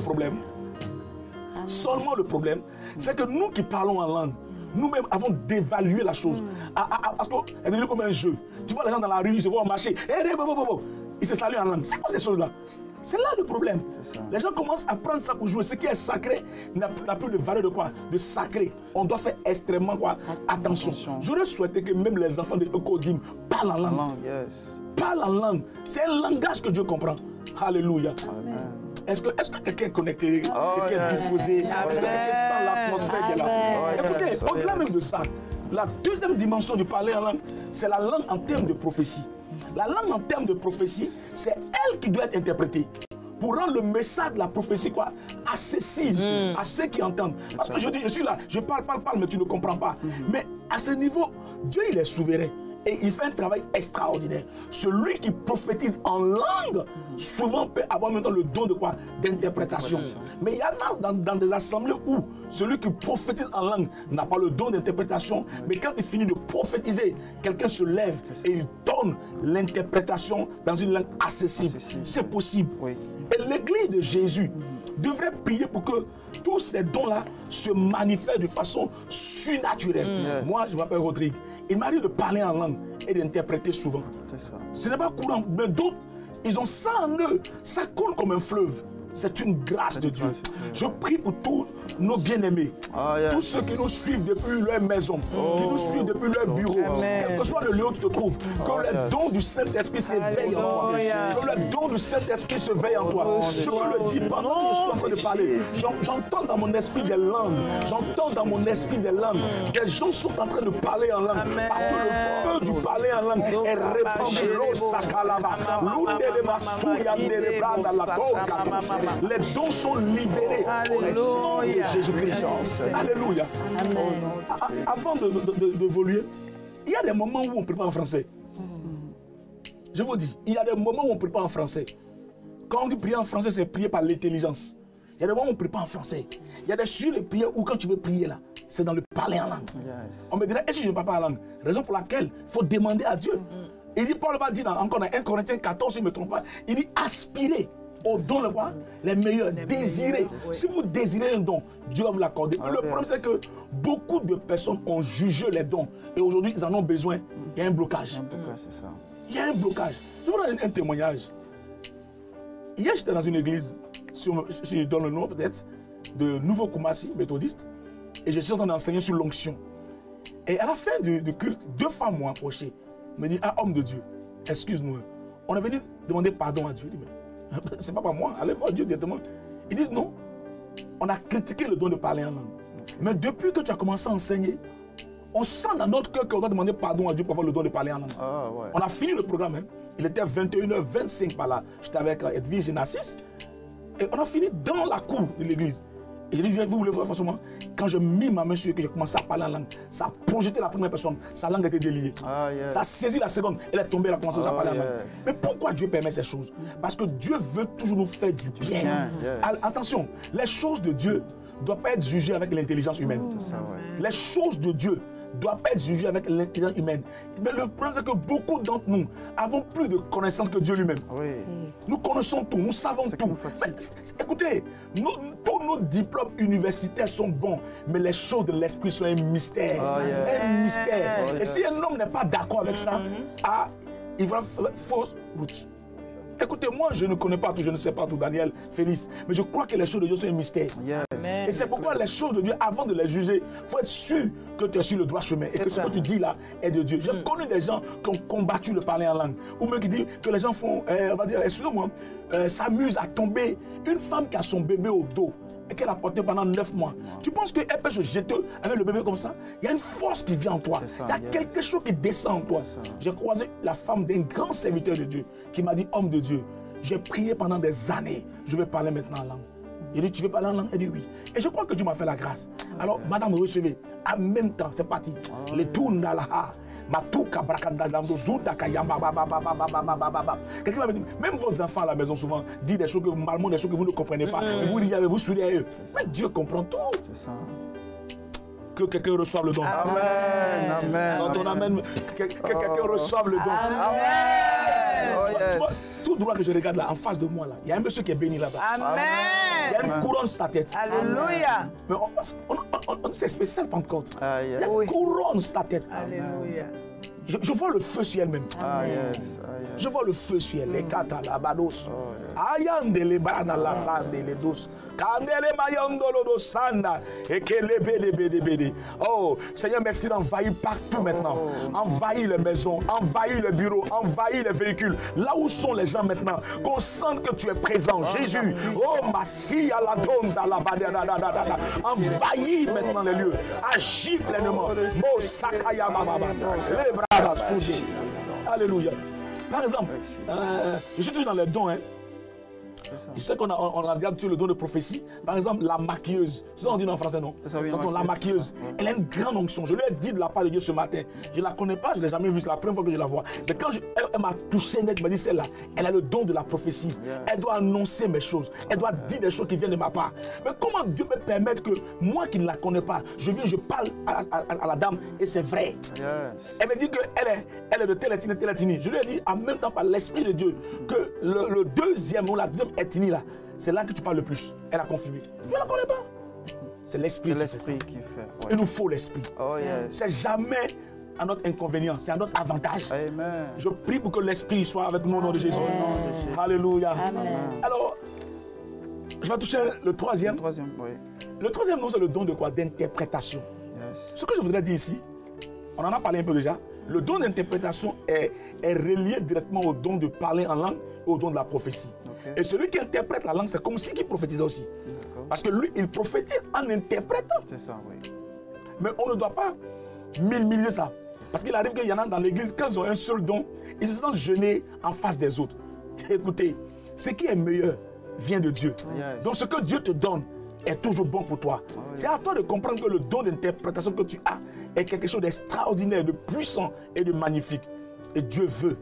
problème, c'est que nous qui parlons en langue, nous-mêmes avons d'évaluer la chose. Parce qu'elle est devenue comme un jeu. Tu vois les gens dans la rue, ils se voient marcher. Ils se saluent en langue. C'est quoi ces choses-là? C'est là le problème. Les gens commencent à prendre ça pour jouer. Ce qui est sacré n'a plus de valeur de quoi? De sacré. On doit faire extrêmement quoi? Attention. J'aurais souhaité que même les enfants de Ekodim parlent en langue. Parlent en langue. C'est un langage que Dieu comprend. Alléluia. Est-ce que quelqu'un est connecté? Quelqu'un est disposé? Est-ce que quelqu'un sent l'atmosphère qui est là? Écoutez, au-delà même de ça, la deuxième dimension du parler en langue, c'est la langue en termes de prophétie. La langue en termes de prophétie, c'est elle qui doit être interprétée pour rendre le message de la prophétie quoi? Accessible à ceux qui entendent. Parce que je dis, je suis là, je parle, mais tu ne comprends pas. Mais à ce niveau, Dieu il est souverain. Et il fait un travail extraordinaire. Celui qui prophétise en langue, souvent peut avoir maintenant le don de quoi? D'interprétation. Mais il y a dans des assemblées où celui qui prophétise en langue n'a pas le don d'interprétation, mais quand il finit de prophétiser, quelqu'un se lève et il donne l'interprétation dans une langue accessible. C'est possible. Et l'église de Jésus devrait prier pour que tous ces dons-là se manifestent de façon surnaturelle. Moi, je m'appelle Rodrigue. Il m'arrive de parler en langue et d'interpréter souvent. Ce n'est pas courant, mais d'autres, ils ont ça en eux. Ça coule comme un fleuve. C'est une grâce de Dieu. Je prie pour tous nos bien-aimés, tous ceux qui nous suivent depuis leur maison, qui nous suivent depuis leur bureau, quel que soit le lieu où tu te trouves, que le don du Saint-Esprit s'éveille en toi. Que le don du Saint-Esprit s'éveille en toi. Je peux le dire pendant que je suis en train de parler. J'entends dans mon esprit des langues. J'entends dans mon esprit des langues. Des gens sont en train de parler en langue. Parce que le feu du parler en langue est répandu. Les dons sont libérés au nom de Jésus-Christ. Alléluia. Avant d'évoluer, il y a des moments où on ne prie pas en français. Je vous dis, il y a des moments où on ne prie pas en français. Quand on dit prier en français, c'est prier par l'intelligence. Il y a des moments où on ne prie pas en français. Il y a des sujets de prière où quand tu veux prier là, c'est dans le parler en langue. On me dirait, est-ce que je ne parle pas en langue? Raison pour laquelle il faut demander à Dieu. Il dit, Paul va dire encore dans 1 Corinthiens 14, si je ne me trompe pas, il dit aspirer au don le quoi? Les meilleurs, désirer. Si vous désirez un don, Dieu va vous l'accorder. Le problème c'est que beaucoup de personnes ont jugé les dons et aujourd'hui ils en ont besoin. Il y a un blocage. Il y a un blocage. Je vous donne un témoignage. Hier j'étais dans une église, si je donne le nom peut-être, de Nouveau Koumassi, méthodiste, et je suis en train d'enseigner sur l'onction. Et à la fin du culte, 2 femmes m'ont approché, me dit, ah homme de Dieu, excuse-nous, on est venu demander pardon à Dieu. C'est pas moi, allez voir Dieu directement. Ils disent non, on a critiqué le don de parler en langue. Mais depuis que tu as commencé à enseigner, on sent dans notre cœur qu'on doit demander pardon à Dieu pour avoir le don de parler en langue. On a fini le programme, il était 21h25 par là. J'étais avec Edwige et Narcisse. Et on a fini dans la cour de l'église. Et j'ai dit, vous voulez voir forcément, quand je mis ma main sur que j'ai commencé à parler en langue, ça a projeté la première personne, sa langue était déliée. Ça a saisi la seconde, elle est tombée, elle a commencé à parler en langue. Mais pourquoi Dieu permet ces choses? Parce que Dieu veut toujours nous faire du bien. Attention, les choses de Dieu ne doivent pas être jugées avec l'intelligence humaine. Les choses de Dieu ne doit pas être jugé avec l'intelligence humaine. Mais le problème, c'est que beaucoup d'entre nous avons plus de connaissances que Dieu lui-même. Oui. Nous connaissons tout, nous savons tout. Mais, écoutez, tous nos diplômes universitaires sont bons, mais les choses de l'esprit sont un mystère. Un mystère. Et si un homme n'est pas d'accord avec ça, il va faire fausse route. Écoutez, moi, je ne connais pas tout, je ne sais pas tout, Daniel, Félix, mais je crois que les choses de Dieu sont un mystère. Et c'est pourquoi les choses de Dieu, avant de les juger, il faut être sûr que tu es sur le droit chemin et que ce que tu dis là est de Dieu. J'ai connu des gens qui ont combattu le parler en langue, ou même qui disent que les gens font, on va dire, excusez-moi, s'amusent à tomber. Une femme qui a son bébé au dos et qu'elle a porté pendant 9 mois, tu penses qu'elle peut se jeter avec le bébé comme ça? Il y a une force qui vient en toi. Il y a quelque chose qui descend en toi. J'ai croisé la femme d'un grand serviteur de Dieu qui m'a dit, homme de Dieu, j'ai prié pendant des années, je vais parler maintenant en langue. Il dit, tu veux parler en langue? Elle dit oui. Et je crois que Dieu m'a fait la grâce. Alors, madame, recevez. En même temps, c'est parti. Les tours n'alaha. Quelqu'un va me dire, même vos enfants à la maison souvent disent des choses que malheureusement des choses que vous ne comprenez pas. Et vous riez, vous souriez à eux. Mais Dieu comprend tout. C'est ça. Que quelqu'un reçoive le don. Amen. Amen. Quand on amène, que quelqu'un reçoive le don. Amen. Tu vois, tout droit que je regarde là, en face de moi, là, il y a un monsieur qui est béni là-bas. Amen. Il y a une couronne sur sa tête. Alléluia. Mais c'est spécial Pentecôte. Il y a une couronne sur sa tête. Alléluia. Je vois le feu sur elle-même. Je vois le feu sur elle. Les kata la bados. Ayande les bana la sande les dos. Kandele mayandolo do sanda. Et que les bede. Oh, Seigneur, merci d'envahir partout maintenant. Envahir les maisons, envahir les bureaux, envahir les véhicules. Là où sont les gens maintenant, qu'on sente que tu es présent. Jésus. Oh, Massi à la donde à la bada. Envahir maintenant les lieux. Agis pleinement. Mo sakaya mama. Les bras soudés. Alléluia. Par exemple, je suis toujours dans les dons. Je sais qu'on a déjà tué le don de prophétie. Par exemple, la maquilleuse. C'est ça qu'on dit en français, non? La maquilleuse. Elle a une grande onction. Je lui ai dit de la part de Dieu ce matin. Je ne la connais pas, je ne l'ai jamais vue. C'est la première fois que je la vois. Mais quand elle m'a touché net, elle m'a dit celle-là, elle a le don de la prophétie. Elle doit annoncer mes choses. Elle doit dire des choses qui viennent de ma part. Mais comment Dieu peut permettre que moi qui ne la connais pas, je viens, je parle à la dame et c'est vrai. Elle me dit qu'elle est de Télétini. Je lui ai dit en même temps par l'Esprit de Dieu que le deuxième ou la deuxième ethnie là, c'est là que tu parles le plus. Elle a confirmé. Je ne la connais pas. C'est l'Esprit qui fait. Il nous faut l'Esprit. C'est jamais à notre inconvénient, c'est à notre avantage. Amen. Je prie pour que l'Esprit soit avec nous au nom de Jésus. Alléluia. Amen. Alors, je vais toucher le troisième. Le troisième nom, c'est le don de quoi? D'interprétation. Ce que je voudrais dire ici, on en a parlé un peu déjà. Le don d'interprétation est relié directement au don de parler en langue et au don de la prophétie. Et celui qui interprète la langue, c'est comme si il prophétisait aussi. Parce que lui, il prophétise en interprétant. C'est ça, oui. Mais on ne doit pas minimiser ça. Parce qu'il arrive qu'il y en a dans l'église, quand ils ont un seul don, ils se sentent gênés en face des autres. Écoutez, ce qui est meilleur vient de Dieu. Donc ce que Dieu te donne est toujours bon pour toi. C'est à toi de comprendre que le don d'interprétation que tu as est quelque chose d'extraordinaire, de puissant et de magnifique. Et Dieu veut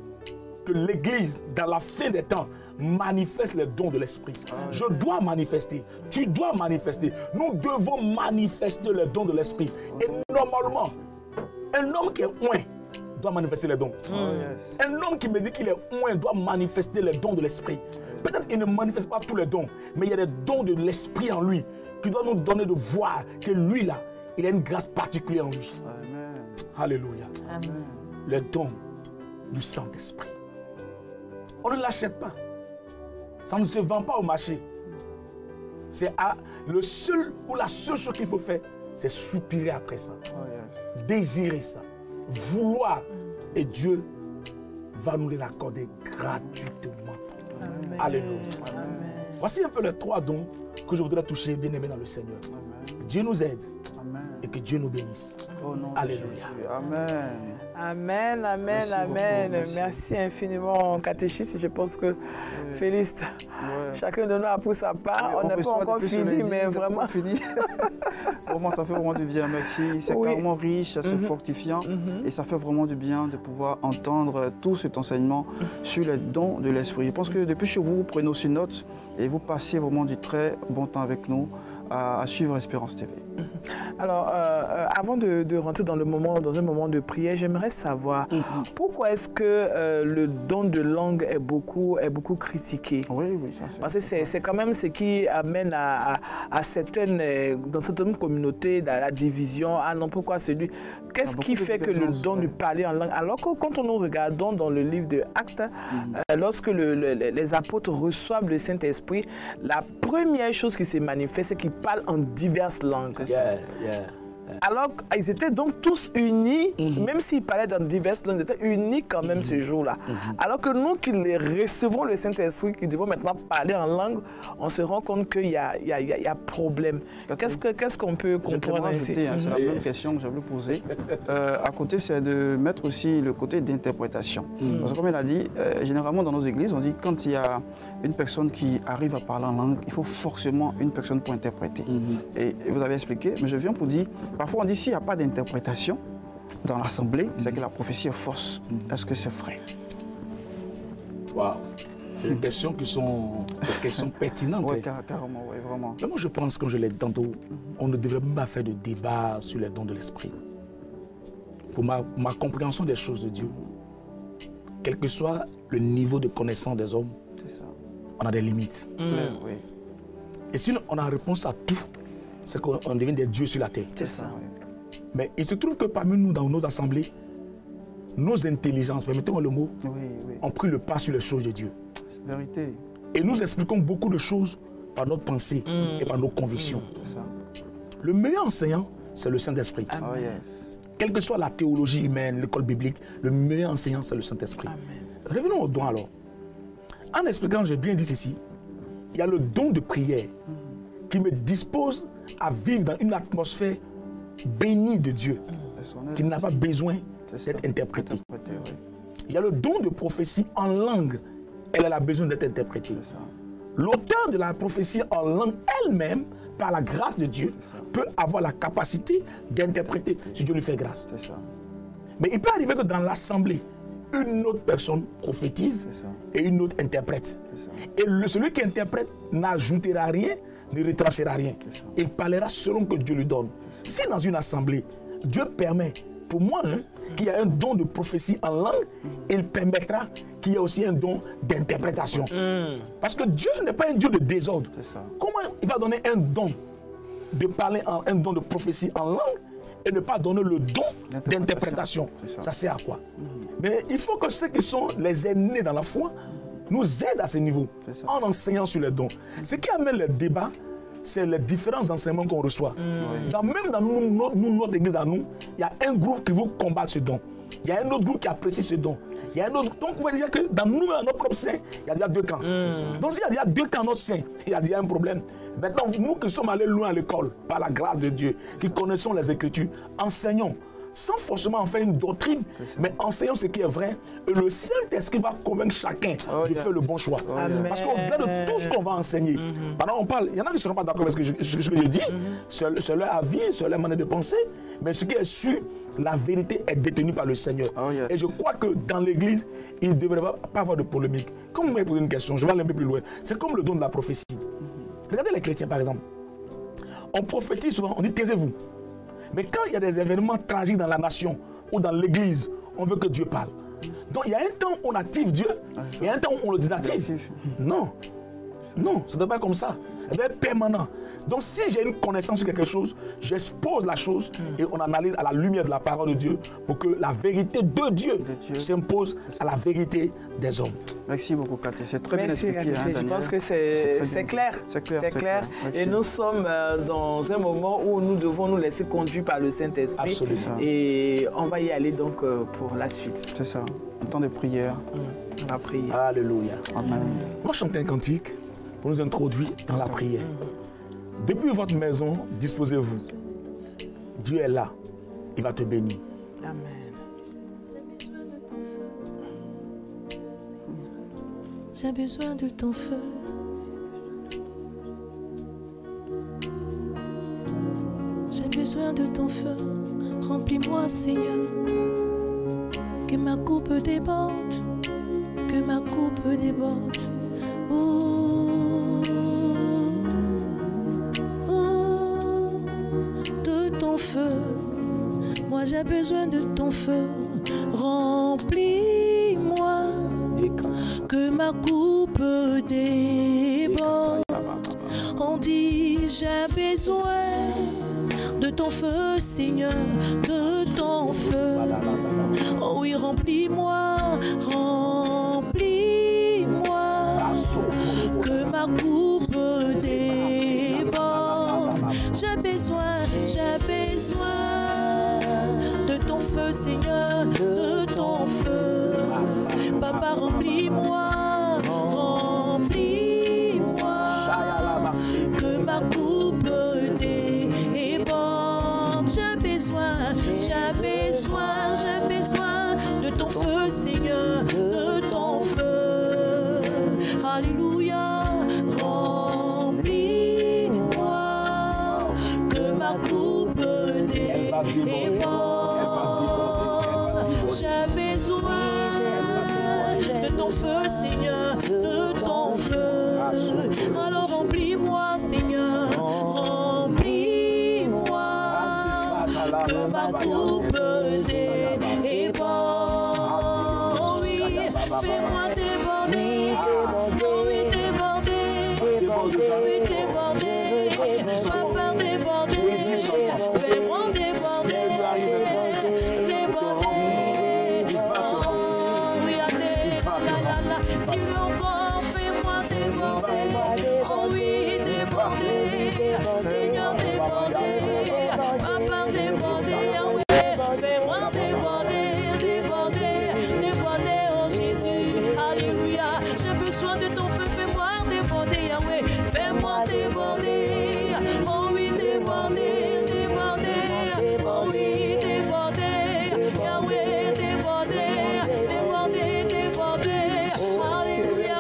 que l'église, dans la fin des temps, manifeste les dons de l'esprit. Je dois manifester. Tu dois manifester. Nous devons manifester les dons de l'esprit. Et normalement, un homme qui est oint doit manifester les dons. Un homme qui me dit qu'il est oint doit manifester les dons de l'esprit. Peut-être qu'il ne manifeste pas tous les dons, mais il y a des dons de l'esprit en lui qui doivent nous donner de voir que lui là, il a une grâce particulière en lui. Amen. Alléluia. Amen. Le don du Saint-Esprit. On ne l'achète pas. Ça ne se vend pas au marché. C'est le seul ou la seule chose qu'il faut faire, c'est soupirer après ça. Désirer ça. Vouloir. Et Dieu va nous les accorder gratuitement. Amen. Alléluia. Amen. Voici un peu les 3 dons que je voudrais toucher, bien aimé dans le Seigneur. Amen. Dieu nous aide. Amen. Et que Dieu nous bénisse. Oh non, alléluia. Amen. Amen, amen, amen. Merci infiniment, catéchiste. Je pense que Félix, chacun de nous a pour sa part. On n'est pas encore fini, mais vraiment. Vraiment, ça fait vraiment du bien. Merci. C'est vraiment riche, c'est fortifiant. Et ça fait vraiment du bien de pouvoir entendre tout cet enseignement sur les dons de l'esprit. Je pense que depuis chez vous, vous prenez aussi note et vous passez vraiment du très bon temps avec nous. à suivre Espérance TV. Alors, avant de rentrer dans un moment de prière, j'aimerais savoir pourquoi est-ce que le don de langue est beaucoup critiqué? Oui, ça c'est... Parce que c'est quand même ce qui amène dans certaines communautés, la division. Ah non, pourquoi celui... Qu'est-ce qui fait que le don de parler en langue, alors que quand nous regardons dans le livre de Actes, lorsque les apôtres reçoivent le Saint-Esprit, la première chose qui se manifeste, c'est qu'ils parlent en diverses langues. Alors qu'ils étaient donc tous unis, même s'ils parlaient dans diverses langues, ils étaient unis quand même ce jour-là. Alors que nous qui les recevons le Saint-Esprit, qui devons maintenant parler en langue, on se rend compte qu'il y a problème. Qu'est-ce qu'on peut comprendre ici? C'est la même question que je voulais poser. À côté, c'est de mettre aussi le côté d'interprétation. Parce que comme elle a dit, généralement dans nos églises, on dit quand il y a une personne qui arrive à parler en langue, il faut forcément une personne pour interpréter. Et vous avez expliqué, mais je viens pour dire, parfois on dit s'il n'y a pas d'interprétation dans l'assemblée, c'est que la prophétie est fausse. Est-ce que c'est vrai? Waouh! C'est des questions qui sont des questions pertinentes. Oui, carrément, oui, vraiment. Mais moi je pense, comme je l'ai dit tantôt, on ne devrait même pas faire de débat sur les dons de l'esprit. Pour ma compréhension des choses de Dieu, quel que soit le niveau de connaissance des hommes, on a des limites. Oui. Et si on a réponse à tout, c'est qu'on devient des dieux sur la terre. C'est ça. Mais il se trouve que parmi nous, dans nos assemblées, nos intelligences, permettez-moi le mot, ont pris le pas sur les choses de Dieu. C'est vérité. Et nous expliquons beaucoup de choses par notre pensée et par nos convictions. C'est ça. Le meilleur enseignant, c'est le Saint-Esprit. Oh, yes. Quelle que soit la théologie humaine, l'école biblique, le meilleur enseignant, c'est le Saint-Esprit. Revenons au don alors. En expliquant, j'ai bien dit ceci, il y a le don de prière qui me dispose à vivre dans une atmosphère bénie de Dieu, qui n'a pas besoin d'être interprétée. Il y a le don de prophétie en langue, elle a besoin d'être interprétée. L'auteur de la prophétie en langue elle-même, par la grâce de Dieu, peut avoir la capacité d'interpréter si Dieu lui fait grâce. Mais il peut arriver que dans l'assemblée, une autre personne prophétise et une autre interprète. Et celui qui interprète n'ajoutera rien, ne retranchera rien. Il parlera selon que Dieu lui donne. Si dans une assemblée, Dieu permet, pour moi, qu'il y ait un don de prophétie en langue, il permettra qu'il y ait aussi un don d'interprétation. Parce que Dieu n'est pas un Dieu de désordre. Comment il va donner un don de parler, un don de prophétie en langue et ne pas donner le don d'interprétation? Ça sert à quoi? Mais il faut que ceux qui sont les aînés dans la foi nous aident à ce niveau, en enseignant sur les dons. Ce qui amène le débat, c'est les différents enseignements qu'on reçoit. Même dans notre église, il y a un groupe qui veut combattre ce don. Il y a un autre groupe qui apprécie ce don. Il y a un autre. Donc, vous voyez déjà que dans nous, dans notre propre sein, il y a déjà deux camps. Donc, s'il y a déjà deux camps dans notre sein, il y a déjà un problème. Maintenant, nous qui sommes allés loin à l'école, par la grâce de Dieu, qui connaissons les Écritures, enseignons, sans forcément en faire une doctrine, mais enseignons ce qui est vrai. Et le Saint-Esprit va convaincre chacun de faire le bon choix. Parce qu'au-delà de tout ce qu'on va enseigner, pendant on parle, il y en a qui ne seront pas d'accord avec ce que je dis, c'est leur avis, c'est leur manière de penser, mais ce qui est sûr, la vérité est détenue par le Seigneur. Et je crois que dans l'Église, il ne devrait pas avoir de polémique. Comme vous m'avez posé une question, je vais aller un peu plus loin. C'est comme le don de la prophétie. Regardez les chrétiens par exemple. On prophétise souvent, on dit taisez-vous. Mais quand il y a des événements tragiques dans la nation ou dans l'église, on veut que Dieu parle. Donc il y a un temps où on active Dieu, et un temps où on le désactive. Non, non, ce n'est pas comme ça. Ça doit être permanent. Donc si j'ai une connaissance sur quelque chose, j'expose la chose et on analyse à la lumière de la parole de Dieu pour que la vérité de Dieu s'impose à la vérité des hommes. Merci beaucoup, Cathy. C'est très bien expliqué. Je pense que c'est clair. C'est clair. Et nous sommes dans un moment où nous devons nous laisser conduire par le Saint-Esprit. Absolument. Et on va y aller donc pour la suite. C'est ça. Un temps de prière. La prière. Alléluia. Amen. Moi, je chante un cantique pour nous introduire dans la prière. Depuis votre maison, disposez-vous. Dieu est là. Il va te bénir. Amen. J'ai besoin de ton feu. J'ai besoin de ton feu. Remplis-moi, Seigneur. Que ma coupe déborde. Que ma coupe déborde. Oh, oh, ton feu. Moi j'ai besoin de ton feu. Remplis-moi, que ma coupe déborde. On dit j'ai besoin de ton feu, Seigneur, de ton feu. Oh oui, remplis-moi, remplis-moi, que ma coupe déborde. J'ai besoin de ton feu, Seigneur, de ton feu. Papa, remplis-moi, remplis-moi, que ma coupe déborde. J'ai besoin de ton feu, Seigneur, de ton feu. Alléluia, remplis-moi, que ma coupe déborde. J'ai besoin de ton feu, Seigneur, de ton feu. Alors remplis-moi, Seigneur, remplis-moi, que ma coupe déborde. Oh oui, fais-moi déborder, oh oui, déborder, oh oui, déborder, papa déborder, fais-moi déborder, déborder. Oh oui, allez, la la la, dis-le encore, fais-moi déborder, oh oui, déborder, Seigneur déborder, papa déborder, oh oui, fais-moi déborder, déborder, déborder, oh Jésus, alléluia, j'ai besoin de ton feu, fais-moi déborder, Yahweh, fais-moi déborder, oh oui, déborder, déborder, oh oui, déborder, Yahweh, déborder, déborder, déborder, alléluia,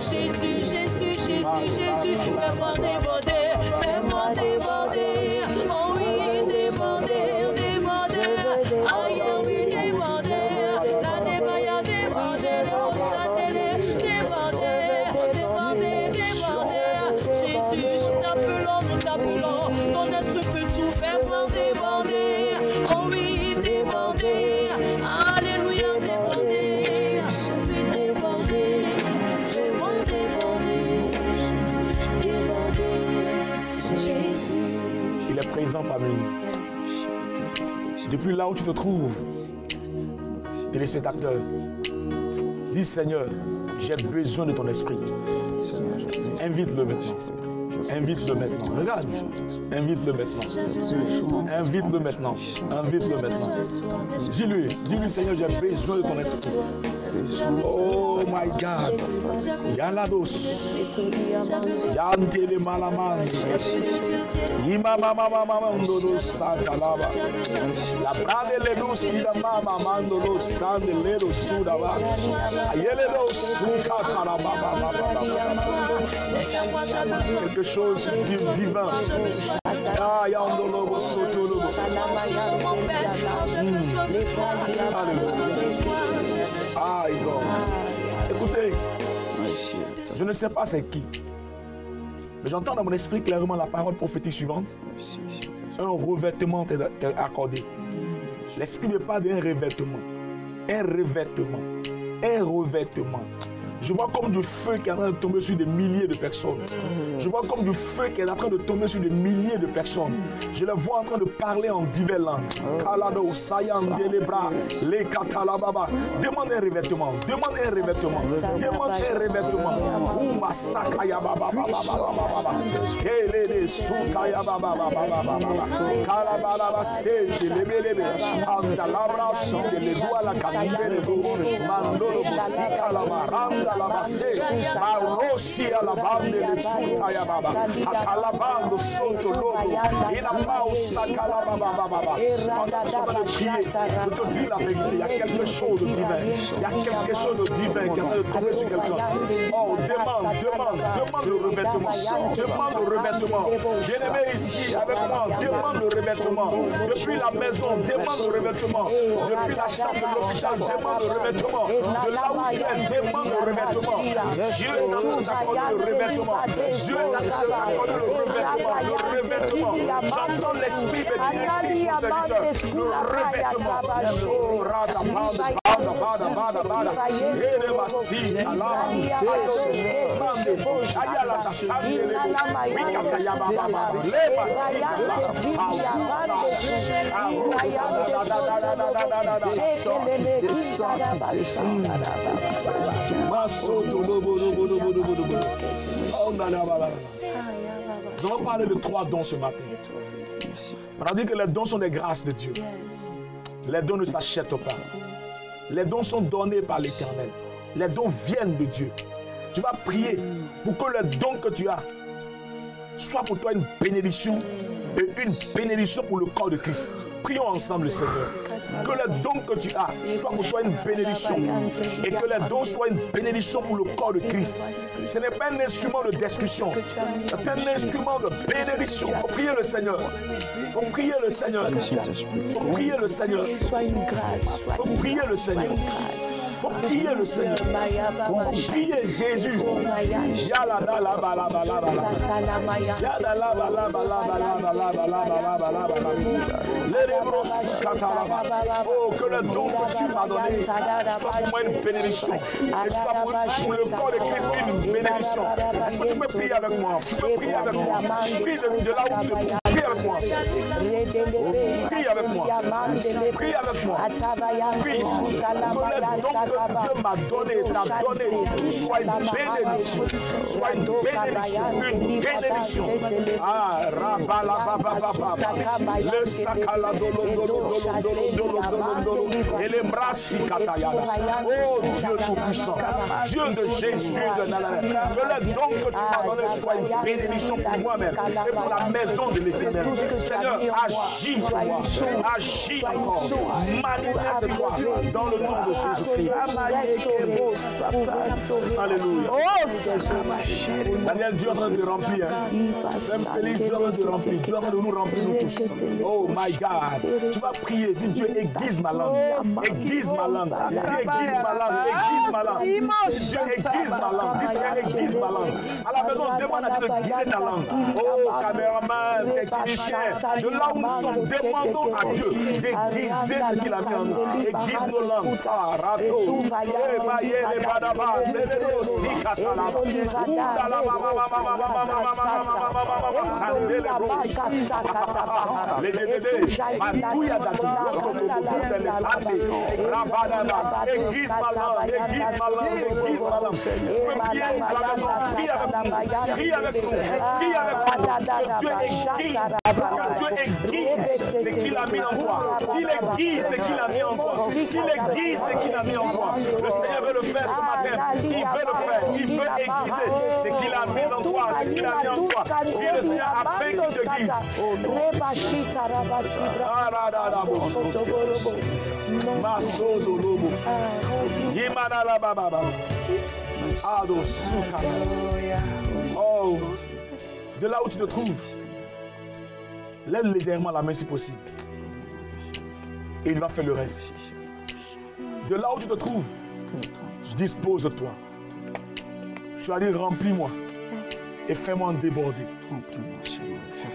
Jésus, Jésus, Jésus, Jésus, Jésus, fais-moi déborder, fais-moi déborder, oh oui, déborder, déborder, aïe, oui, déborder, la débaya déborder, oh chandelier, déborder, déborder, déborder, Jésus, nous t'appelons, ton esprit peut tout faire pour déborder, oh oui, déborder, alléluia, déborder, je vais déborder, fais-moi déborder, déborder, Jésus. Il est présent parmi nous. Depuis là où tu te trouves, téléspectateur, dis Seigneur, j'ai besoin de ton esprit. Invite-le maintenant. Invite-le maintenant. Regarde. Invite-le maintenant. Invite-le maintenant. Invite-le maintenant. Dis-lui, Seigneur, j'ai besoin de ton esprit. Oh my God. Yalados. Yantele malaman. Imama mama ndodo santalaba. La brade le dos ida mama mando los stande le dos sudaba. Ayele dos sukataraba. Quelque chose de divin. Ah yandolo sotolo. Ah, écoutez, je ne sais pas c'est qui, mais j'entends dans mon esprit clairement la parole prophétique suivante. Un revêtement t'est accordé. L'esprit me parle d'un revêtement. Un revêtement. Un revêtement. Je vois comme du feu qui est en train de tomber sur des milliers de personnes. Je vois comme du feu qui est en train de tomber sur des milliers de personnes. Je les vois en train de parler en diverses langues. Kalado, Sayan, Delebra, Les Katalababa. Demande un revêtement. Demande un revêtement. Demande un revêtement. Ouma Sakaya Baba Baba. Kelele Sukaya Baba Baba. Kalababa Seji Lebelebe. Andalabra Sute Ledoua la Kanibele. Mandolo Musikalama. La basse, Marosi à la bande de Soutaya Baba, Akalabando Soto Lobo, Inamao Sakala Baba. Pendant que tu vas prier, je te dis la vérité, il y a quelque chose de divin. Il y a quelque chose de divin qui est en train de tomber sur quelqu'un. Oh, demande le revêtement. Demande le revêtement. Bien-aimé ici avec moi, demande le revêtement. Depuis la maison, demande le revêtement. Depuis la chambre de l'hôpital, demande le revêtement. De là où tu es, demande le revêtement. revêtement. Dieu est en train de t'accorder le revêtement. Dieu est en train de t'accorder le revêtement. J'entends l'esprit de Dieu ici, mon serviteur. Le revêtement. Oh, rada, bada, bada. Ere basi, alama. Ayala tasande lebo. Wikata yababa. Lebasi. Nous allons parler de 3 dons ce matin. On a dit que les dons sont des grâces de Dieu. Les dons ne s'achètent pas. Les dons sont donnés par l'Éternel. Les dons viennent de Dieu. Tu vas prier pour que le don que tu as soit pour toi une bénédiction et une bénédiction pour le corps de Christ. Prions ensemble le Seigneur. Que le don que tu as soit pour toi une bénédiction et que les dons soient une bénédiction pour le corps de Christ. Ce n'est pas un instrument de discussion, c'est un instrument de bénédiction. Il faut prier le Seigneur. Il faut prier le Seigneur. Il faut prier le Seigneur. Il faut prier le Seigneur. Faut prier le Seigneur. Faut prier Jésus. Oh, que le don que tu m'as donné soit pour moi une bénédiction. Et soit pour le corps de Christ une bénédiction. Est-ce que tu peux prier avec moi? Tu peux prier avec moi. Prie de là où tu te trouves. Prie avec moi. Prie avec moi. Prie avec moi. Prie. Que le don que Dieu m'a donné, t'a donné, soit une bénédiction. Soit une bénédiction. Une bénédiction. Ah, rabalabababa. Le sakala et les brassi katayada. Oh Dieu tout-puissant. Dieu de Jésus de Nazareth. Que le don que tu m'as donné soit une bénédiction pour moi-même et pour la maison de l'Éternel. Seigneur, agis pour moi. Agis encore. Manifeste-toi dans le nom de Jésus-Christ. Alléluia. Daniel, Dieu est en train de remplir. Même Félix, Dieu est en train de remplir. Dieu est en train de nous remplir nous tous. Oh my God. Tu vas prier. Dis Dieu, aiguise ma langue. Aiguise ma langue. Dis aiguise ma langue. Aiguise ma langue. Dieu, aiguise ma langue. Dis Seigneur, aiguise ma langue. À la maison, demande à Dieu de guider ta langue. Oh, caméraman, technicien. De là où nous sommes, demandons à Dieu d'aiguiser ce qu'il a mis en nous. Aiguise nos langues. Ah, rato. Aiguise ma langue, aiguise ma langue, aiguise ma langue. Tu peux prier à la maison, prie avec nous, prie avec nous, prie avec nous. Que Dieu aiguise, que Dieu aiguise ce qu'il a mis en toi. Qu'il aiguise ce qu'il a mis en toi. Qu'il aiguise ce qu'il a mis en toi. Le Seigneur veut le faire ce matin. Il veut le faire. Il veut aiguiser ce qu'il a mis en toi, ce qu'il a mis en toi. Dis le Seigneur afin qu'il te guise. Oh, de là où tu te trouves, lève légèrement la main si possible. Et il va faire le reste. De là où tu te trouves, dispose-toi. Tu vas dire remplis-moi et fais-moi en déborder.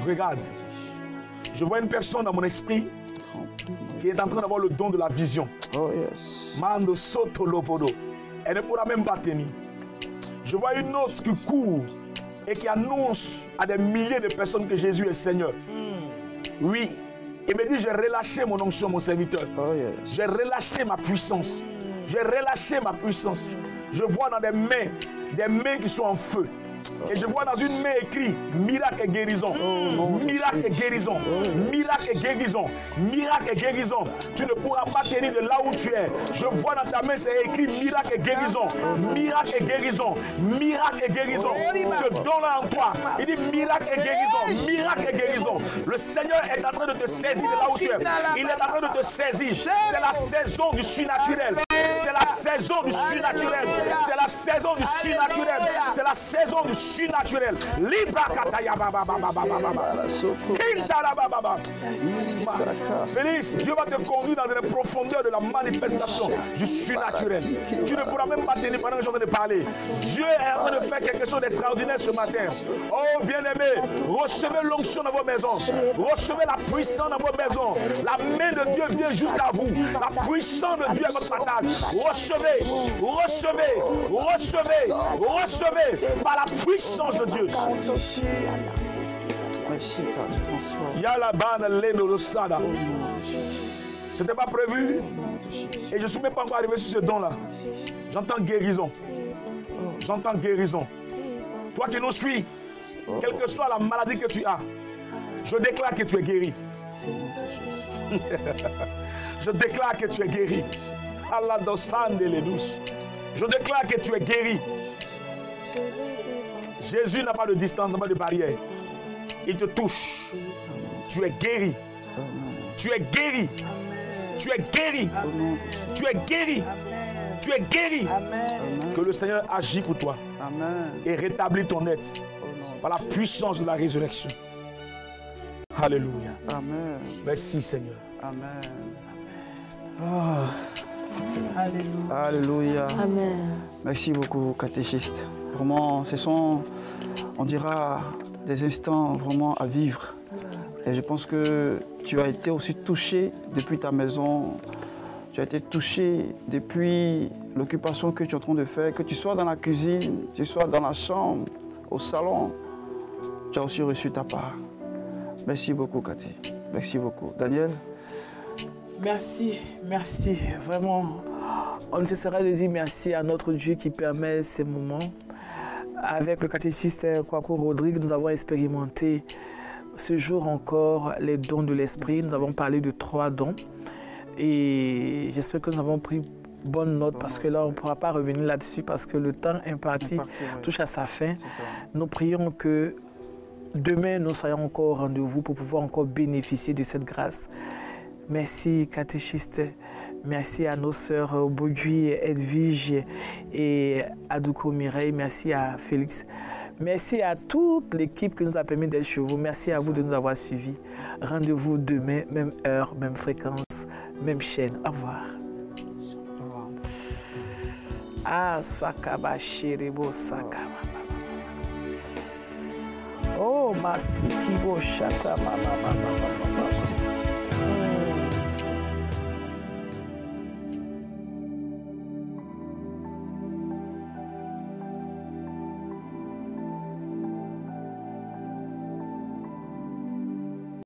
Regarde, je vois une personne dans mon esprit qui est en train d'avoir le don de la vision. Oh yes. Mando soto lopodo. Elle ne pourra même pas tenir. Je vois une autre qui court et qui annonce à des milliers de personnes que Jésus est Seigneur. Oui. Et me dit, j'ai relâché mon onction, mon serviteur. Oh yes. J'ai relâché ma puissance. J'ai relâché ma puissance. Je vois dans des mains qui sont en feu. Et je vois dans une main écrit miracle et guérison. Miracle et guérison. Miracle et guérison. Miracle et guérison. Tu ne pourras pas tenir de là où tu es. Je vois dans ta main, c'est écrit miracle et guérison. Miracle et guérison. Miracle et guérison. Ce don-là en toi. Il dit miracle et guérison. Miracle et guérison. Le Seigneur est en train de te saisir de là où tu es. Il est en train de te saisir. C'est la saison du surnaturel. C'est la saison du surnaturel. C'est la saison du surnaturel. C'est la saison du du surnaturel. Félix, Dieu va te conduire dans les profondeurs de la manifestation du surnaturel. Tu ne pourras même pas tenir pendant que je suis en train de parler. Dieu est en train de faire quelque chose d'extraordinaire ce matin. Oh bien-aimés, recevez l'onction dans vos maisons. Recevez la puissance dans vos maisons. La main de Dieu vient juste à vous. La puissance de Dieu est votre partage. Recevez, recevez, recevez, recevez par la puissance de Dieu. C'était pas prévu. Et je ne suis même pas encore arrivé sur ce don-là. J'entends guérison. J'entends guérison. Toi qui nous suis, quelle que soit la maladie que tu as, je déclare que tu es guéri. Je déclare que tu es guéri. Je déclare que tu es guéri. Jésus n'a pas de distance, n'a pas de barrière. Il te touche. Tu es guéri. Tu es guéri. Tu es guéri. Tu es guéri. Tu es guéri. Que le Seigneur agit pour toi. Et rétablit ton être par la puissance de la résurrection. Alléluia. Amen. Merci Seigneur. Amen. Oh. Alléluia. Alléluia. Amen. Merci beaucoup, catéchiste. Vraiment, ce sont, on dira, des instants vraiment à vivre. Et je pense que tu as été aussi touché depuis ta maison. Tu as été touché depuis l'occupation que tu es en train de faire, que tu sois dans la cuisine, que tu sois dans la chambre, au salon. Tu as aussi reçu ta part. Merci beaucoup, Cathy. Merci beaucoup. Daniel? Merci, merci. Vraiment, on ne cessera de dire merci à notre Dieu qui permet ces moments. Avec le catéchiste Kwaku Rodrigue, nous avons expérimenté ce jour encore les dons de l'esprit. Nous avons parlé de 3 dons. Et j'espère que nous avons pris bonne note parce que là, on ne pourra pas revenir là-dessus parce que le temps imparti touche à sa fin. Nous prions que demain, nous soyons encore au rendez-vous pour pouvoir encore bénéficier de cette grâce. Merci, catéchiste. Merci à nos sœurs Baudouy, Edwige et Adouko Mireille. Merci à Félix. Merci à toute l'équipe qui nous a permis d'être chez vous. Merci à vous de nous avoir suivis. Rendez-vous demain, même heure, même fréquence, même chaîne. Au revoir. Au revoir. Ah, Sakaba Shiribo Sakaba. Oh, Masikibo Shata Mama.